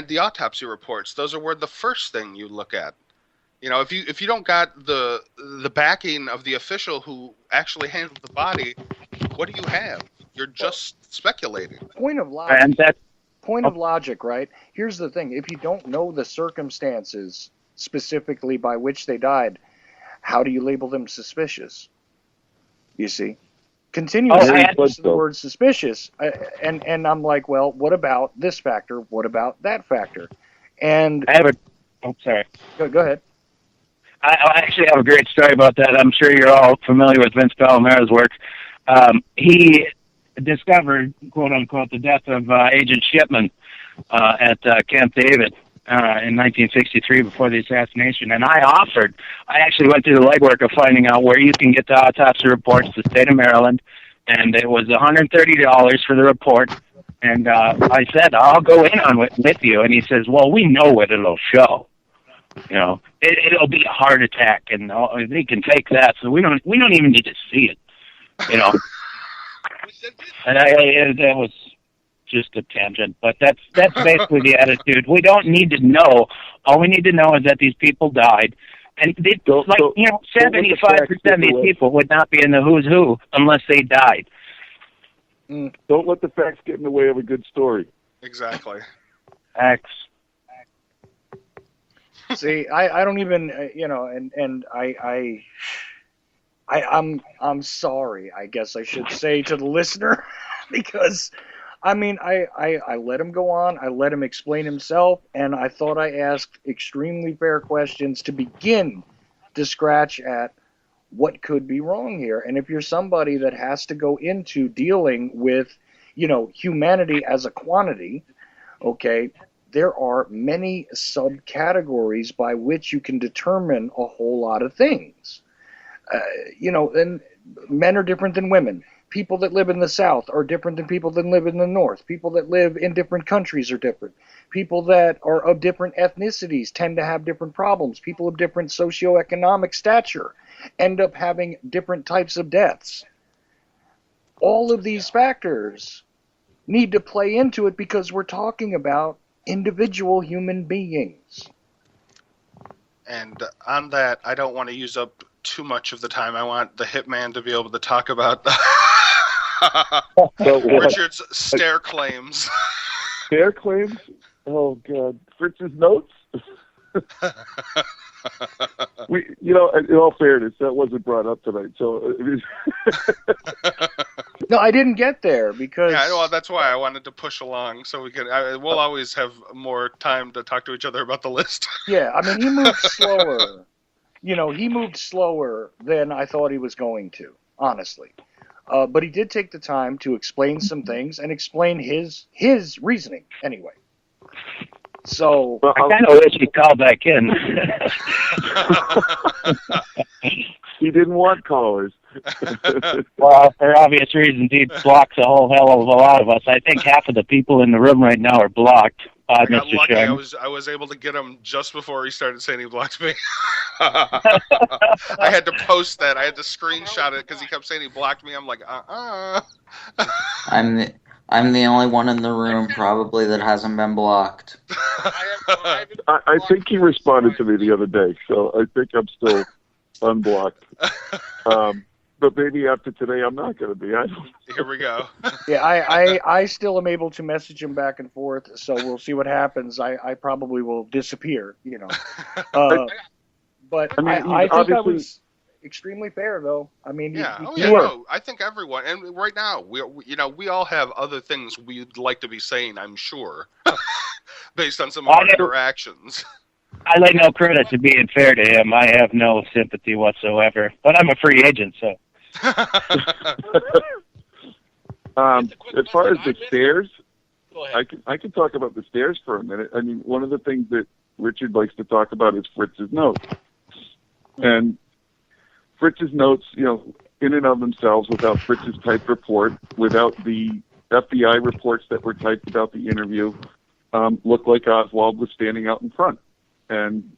E: the autopsy reports. Those are where the first thing you look at. You know, if you don't got the backing of the official who actually handled the body, what do you have? You're just speculating.
C: Point of logic, right? Here's the thing. If you don't know the circumstances specifically by which they died, how do you label them suspicious? You see? Continuously use the word suspicious. And I'm like, well, what about this factor? What about that factor? And
J: I have sorry.
C: Go ahead.
J: I actually have a great story about that. I'm sure you're all familiar with Vince Palomera's work. He discovered, quote unquote, the death of Agent Shipman at Camp David in 1963 before the assassination. And I actually went through the legwork of finding out where you can get the autopsy reports to the state of Maryland. And it was $130 for the report. And I said, I'll go in on it with you. And he says, well, we know what it'll show. You know, it'll be a heart attack, and they can fake that, so we don't even need to see it. You know. And that was just a tangent, but that's basically the attitude. We don't need to know. All we need to know is that these people died, and 75% of these people would not be in the who's who unless they died.
G: Don't let the facts get in the way of a good story.
E: Exactly.
J: Facts.
C: See, I don't even, and I'm sorry, I guess I should say to the listener, because, I mean, I let him go on, I let him explain himself, and I thought I asked extremely fair questions to begin to scratch at what could be wrong here. And if you're somebody that has to go into dealing with, humanity as a quantity, okay, there are many subcategories by which you can determine a whole lot of things. And men are different than women. People that live in the South are different than people that live in the North. People that live in different countries are different. People that are of different ethnicities tend to have different problems. People of different socioeconomic stature end up having different types of deaths. All of these factors need to play into it because we're talking about individual human beings.
E: And on that, I don't want to use up too much of the time. I want the hitman to be able to talk about Richard's stare claims.
G: Fair claims? Oh, God. Fritz's notes? In all fairness, that wasn't brought up tonight. So,
C: No, I didn't get there because.
E: Yeah, well, that's why I wanted to push along so we can. We'll always have more time to talk to each other about the list.
C: Yeah, I mean, he moved slower. He moved slower than I thought he was going to, honestly. But he did take the time to explain some things and explain his reasoning anyway. So
J: I kind of wish he called back in.
G: he didn't want callers.
J: Well, for obvious reasons, he blocks a whole hell of a lot of us. I think half of the people in the room right now are blocked.
E: I got
J: Mr.
E: lucky.
J: Charnin.
E: I was able to get him just before he started saying he blocked me. I had to post that. I had to screenshot it because he kept saying he blocked me. I'm like,
D: I'm the only one in the room probably that hasn't been blocked.
G: I think he responded to me the other day, so I think I'm still unblocked. But maybe after today, I'm not going to be.
E: Here we go.
C: Yeah, I still am able to message him back and forth, so we'll see what happens. I probably will disappear, But I think I was extremely fair, though. I mean,
E: I think everyone, and right now, we all have other things we'd like to be saying, I'm sure, based on some of our interactions.
J: I lay no credit to being fair to him. I have no sympathy whatsoever. But I'm a free agent, so.
G: As far as the stairs, I can talk about the stairs for a minute. I mean, one of the things that Richard likes to talk about is Fritz's notes. And Fritz's notes, in and of themselves, without Fritz's typed report, without the FBI reports that were typed about the interview, looked like Oswald was standing out in front. And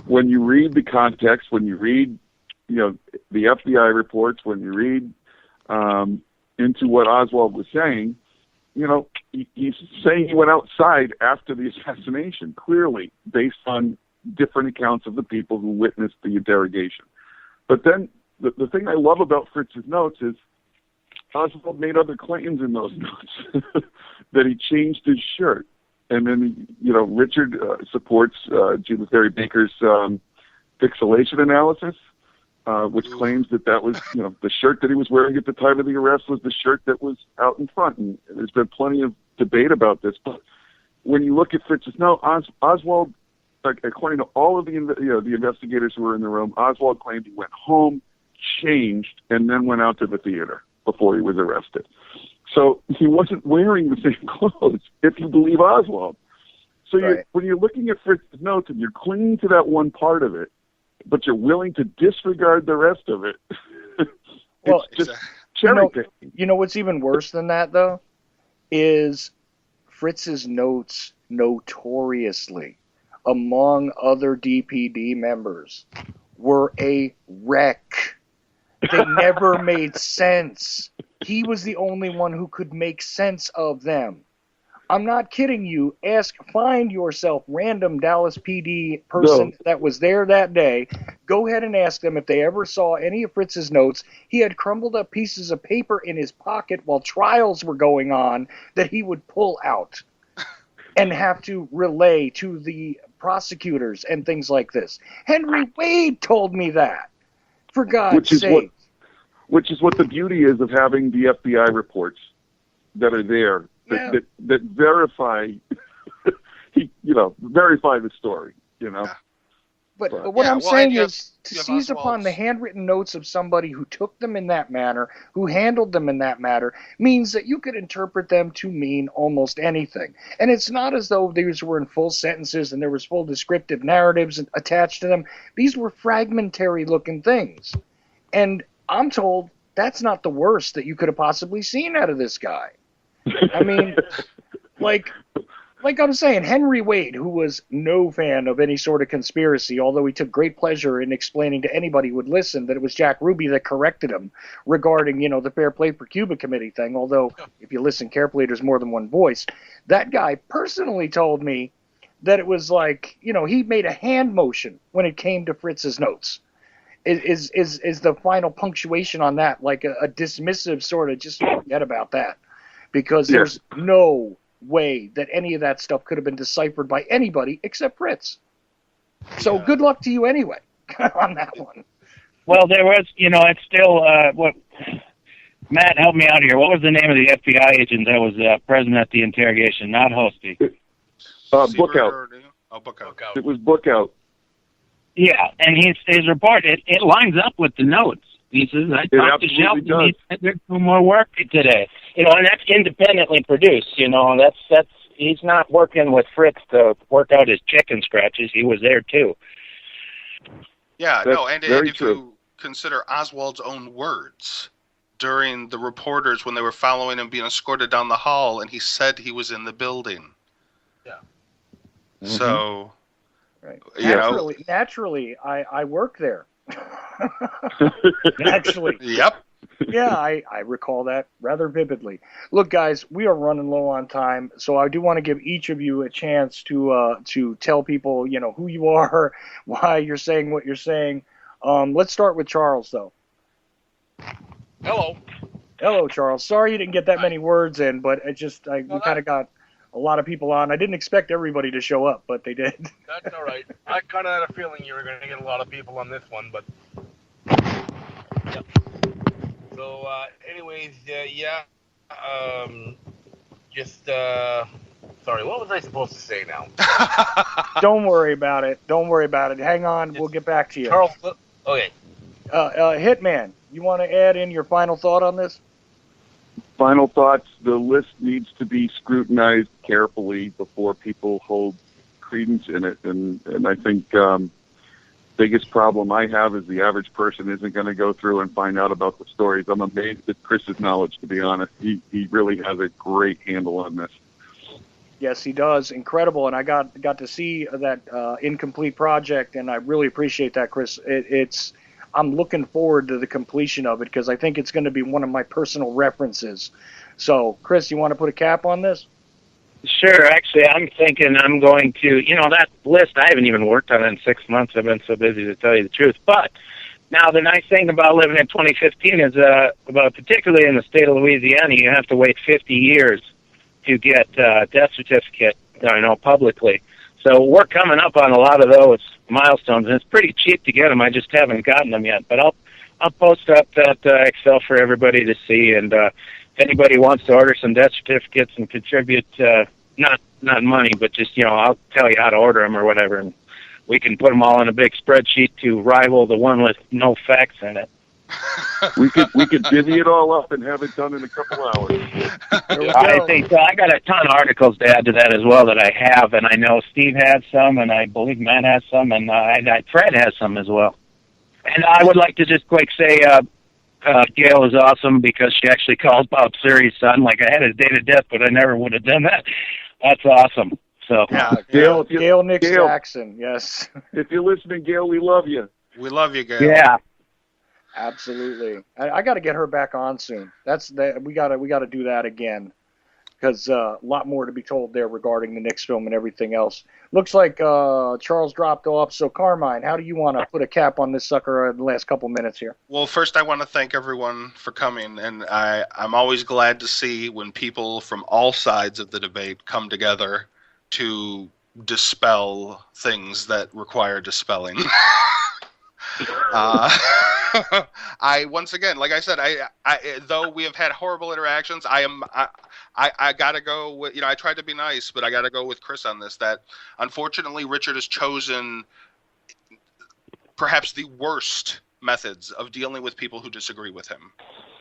G: when you read the context, when you read, the FBI reports, when you read into what Oswald was saying, he's saying he went outside after the assassination, clearly, based on different accounts of the people who witnessed the interrogation. But then the thing I love about Fritz's notes is Oswald made other claims in those notes that he changed his shirt. And then, Richard supports Judith Barry Baker's pixelation analysis, which claims that was, the shirt that he was wearing at the time of the arrest was the shirt that was out in front. And there's been plenty of debate about this. But when you look at Fritz's note, Oswald, according to all of the investigators who were in the room, Oswald claimed he went home, changed, and then went out to the theater before he was arrested. So he wasn't wearing the same clothes, if you believe Oswald. So when you're looking at Fritz's notes and you're clinging to that one part of it, but you're willing to disregard the rest of it, it's just cherry picking.
C: You know what's even worse than that, though, is Fritz's notes notoriously, among other DPD members, were a wreck. They never made sense. He was the only one who could make sense of them. I'm not kidding you. Find yourself random Dallas PD person that was there that day. Go ahead and ask them if they ever saw any of Fritz's notes. He had crumbled up pieces of paper in his pocket while trials were going on that he would pull out and have to relay to the prosecutors and things like this. Henry Wade told me that. For God's sake.
G: Which is what the beauty is of having the FBI reports that are there that verify, verify the story,
C: But what I'm saying is to seize upon the handwritten notes of somebody who took them in that manner, who handled them in that manner, means that you could interpret them to mean almost anything. And it's not as though these were in full sentences and there was full descriptive narratives attached to them. These were fragmentary-looking things. And I'm told that's not the worst that you could have possibly seen out of this guy. I mean, like I'm saying, Henry Wade, who was no fan of any sort of conspiracy, although he took great pleasure in explaining to anybody who would listen that it was Jack Ruby that corrected him regarding, the Fair Play for Cuba Committee thing, although if you listen carefully, there's more than one voice. That guy personally told me that it was like, he made a hand motion when it came to Fritz's notes. Is the final punctuation on that like a dismissive sort of just forget about that, because there's no way that any of that stuff could have been deciphered by anybody except Fritz. So good luck to you anyway on that one.
J: Well, there was, it's still, what, Matt, help me out here. What was the name of the FBI agent that was present at the interrogation? Not Hosty.
G: Bookout.
E: Oh, Bookout.
G: It was Bookout.
J: Yeah, and his report, it lines up with the notes. He says, I talked to Shelton, and he said there's no more work today. And that's independently produced, that's he's not working with Fritz to work out his chicken scratches. He was there, too.
E: Yeah,
G: That's
E: no, and if you consider Oswald's own words during the reporters when they were following him being escorted down the hall, and he said he was in the building.
I: Yeah.
E: So,
C: right.
E: you
C: naturally, I work there. Actually.
E: Yep.
C: Yeah, I recall that rather vividly. Look, guys, we are running low on time, so I do want to give each of you a chance to tell people, who you are, why you're saying what you're saying. Let's start with Charles, though.
I: Hello.
C: Hello, Charles. Sorry you didn't get that many words in, but we kind of got a lot of people on. I didn't expect everybody to show up, but they did.
I: That's all right. I kind of had a feeling you were going to get a lot of people on this one, but... Yep. So, anyways, sorry, what was I supposed to say now?
C: Don't worry about it. Hang on, we'll get back to you.
I: Charles, okay.
C: Hitman, you want to add in your final thought on this?
G: Final thoughts, the list needs to be scrutinized carefully before people hold credence in it. And I think biggest problem I have is the average person isn't going to go through and find out about the stories. I'm amazed at Chris's knowledge, to be honest. He really has a great handle on this.
C: Yes, he does. Incredible. And I got to see that incomplete project, and I really appreciate that, Chris. I'm looking forward to the completion of it because I think it's going to be one of my personal references. So, Chris, you want to put a cap on this?
J: Sure. Actually, I'm thinking I'm going to, that list, I haven't even worked on it in 6 months. I've been so busy, to tell you the truth. But now the nice thing about living in 2015 is, particularly in the state of Louisiana, you have to wait 50 years to get a death certificate, publicly. So we're coming up on a lot of those milestones, and it's pretty cheap to get them. I just haven't gotten them yet. But I'll post up that Excel for everybody to see, and if anybody wants to order some death certificates and contribute, not money, but just, I'll tell you how to order them or whatever, and we can put them all in a big spreadsheet to rival the one with no facts in it.
G: We could divvy it all up and have it done in a couple hours.
J: I think so. I got a ton of articles to add to that as well that I have, and I know Steve has some, and I believe Matt has some, and Fred has some as well. And I would like to just quick say, Gail is awesome because she actually called Bob Suri's son. Like, I had his date of death, but I never would have done that. That's awesome. So,
C: Gail Nix Jackson, yes.
G: If you're listening, Gail, we love you.
E: We love you, Gail.
J: Yeah.
C: Absolutely. I got to get her back on soon. We got to do that again because a lot more to be told there regarding the Knicks film and everything else. Looks like Charles dropped off. So Carmine, how do you want to put a cap on this sucker in the last couple minutes here?
E: Well, first I want to thank everyone for coming, and I'm always glad to see when people from all sides of the debate come together to dispel things that require dispelling. I once again, like I said, I though we have had horrible interactions, I gotta go with, I tried to be nice, but I gotta go with Chris on this, that unfortunately Richard has chosen perhaps the worst methods of dealing with people who disagree with him.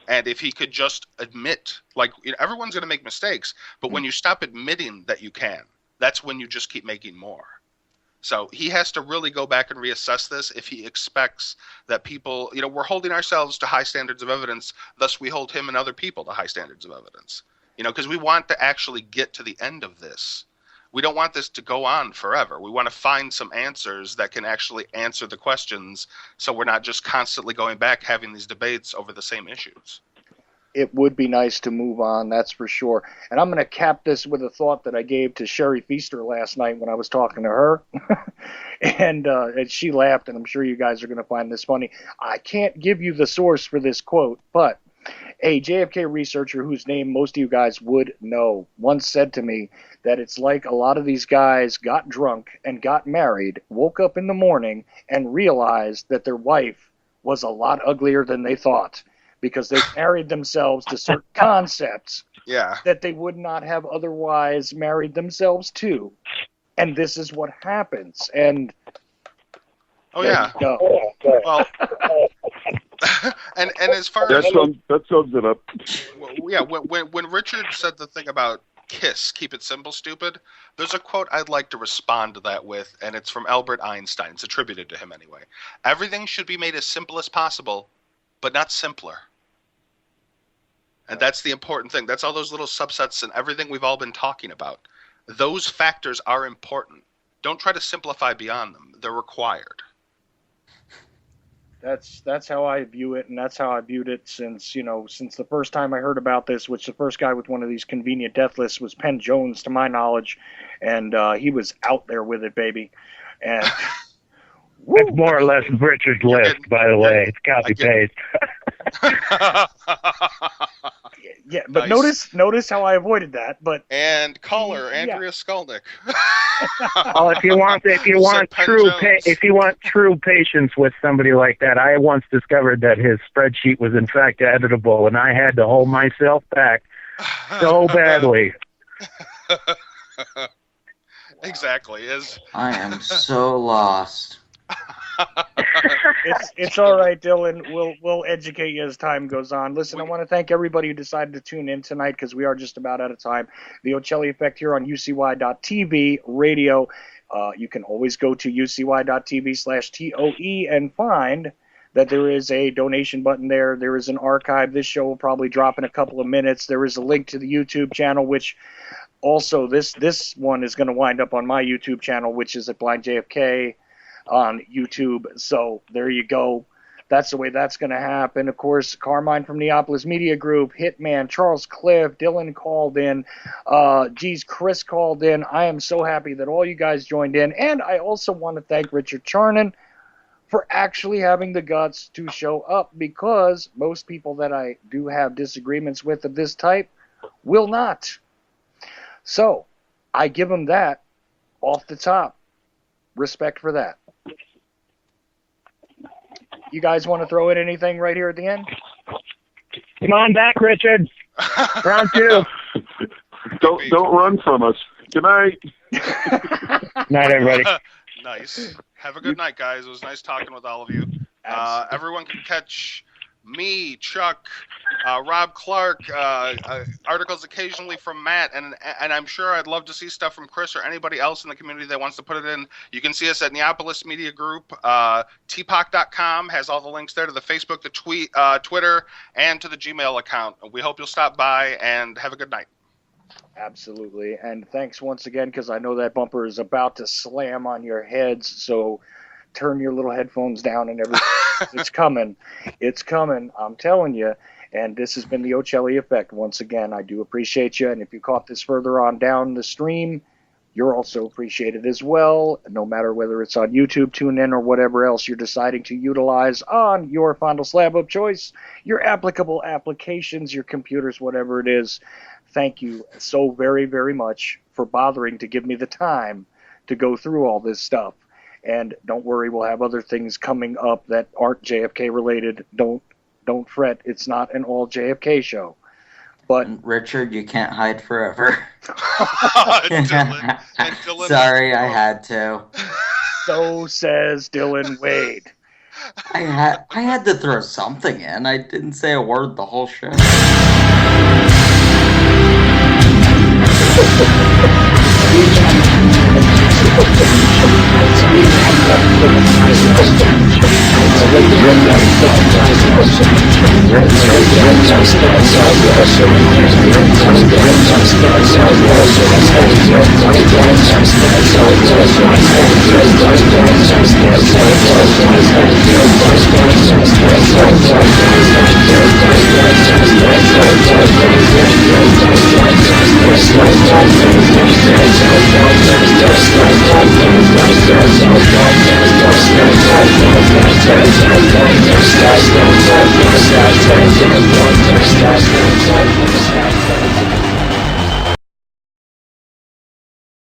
E: And if he could just admit, everyone's gonna make mistakes, but when you stop admitting that you can, that's when you just keep making more. So he has to really go back and reassess this if he expects that people, we're holding ourselves to high standards of evidence, thus we hold him and other people to high standards of evidence. Because we want to actually get to the end of this. We don't want this to go on forever. We want to find some answers that can actually answer the questions so we're not just constantly going back having these debates over the same issues.
C: It would be nice to move on, that's for sure. And I'm going to cap this with a thought that I gave to Sherry Feaster last night when I was talking to her. and she laughed, and I'm sure you guys are going to find this funny. I can't give you the source for this quote, but A JFK researcher whose name most of you guys would know once said to me that it's like a lot of these guys got drunk and got married, woke up in the morning, and realized that their wife was a lot uglier than they thought because they married themselves to certain concepts that they would not have otherwise married themselves to. And this is what happens. And
E: well, and as far as
G: that sums it up.
E: Yeah, when Richard said the thing about KISS, keep it simple, stupid, there's a quote I'd like to respond to that with, and it's from Albert Einstein. It's attributed to him anyway. Everything should be made as simple as possible, but not simpler. And that's the important thing. That's all those little subsets and everything we've all been talking about. Those factors are important. Don't try to simplify beyond them. They're required.
C: That's how I view it, and that's how I viewed it since the first time I heard about this, which the first guy with one of these convenient death lists was Penn Jones, to my knowledge, and he was out there with it, baby. And
J: it's more or less Richard's list, by the way. It's copy paste.
C: Yeah, but nice. Notice how I avoided that. But
E: and caller Andrea Skolnick.
J: Oh, if you want true patience with somebody like that, I once discovered that his spreadsheet was in fact editable, and I had to hold myself back so badly.
E: Exactly.
D: I am so lost.
C: It's all right, Dylan. We'll educate you as time goes on. Listen, I want to thank everybody who decided to tune in tonight because we are just about out of time. The Ochelli Effect here on UCY.TV radio. You can always go to UCY.TV/TOE and find that there is a donation button there. There is an archive. This show will probably drop in a couple of minutes. There is a link to the YouTube channel, which also this one is going to wind up on my YouTube channel, which is at Blind JFK on YouTube. So there you go. That's the way that's going to happen. Of course, Carmine from Neapolis Media Group, Hitman, Charles Cliff, Dylan called in. Chris called in. I am so happy that all you guys joined in. And I also want to thank Richard Charnin for actually having the guts to show up, because most people that I do have disagreements with of this type will not. So I give him that off the top. Respect for that. You guys want to throw in anything right here at the end?
J: Come on back, Richard. Round two.
G: Don't run from us. Good night.
J: Night, everybody.
E: Nice. Have a good night, guys. It was nice talking with all of you. Everyone can catch me, Chuck, Rob Clark, articles occasionally from Matt, and I'm sure I'd love to see stuff from Chris or anybody else in the community that wants to put it in. You can see us at Neapolis Media Group. TPOC.com has all the links there to the Facebook, the Twitter, and to the Gmail account. We hope you'll stop by, and have a good night.
C: Absolutely. And thanks once again, because I know that bumper is about to slam on your heads, so turn your little headphones down and everything. It's coming. It's coming. I'm telling you. And this has been the Ochelli Effect. Once again, I do appreciate you. And if you caught this further on down the stream, you're also appreciated as well. No matter whether it's on YouTube, TuneIn, or whatever else you're deciding to utilize on your Fondle Slab of choice, your applicable applications, your computers, whatever it is. Thank you so very, very much for bothering to give me the time to go through all this stuff. And don't worry, we'll have other things coming up that aren't JFK related. Don't fret. It's not an all JFK show. But
D: Richard, you can't hide forever.
E: Dylan,
D: sorry, I had to.
C: So says Dylan Wade.
D: I had to throw something in. I didn't say a word the whole show.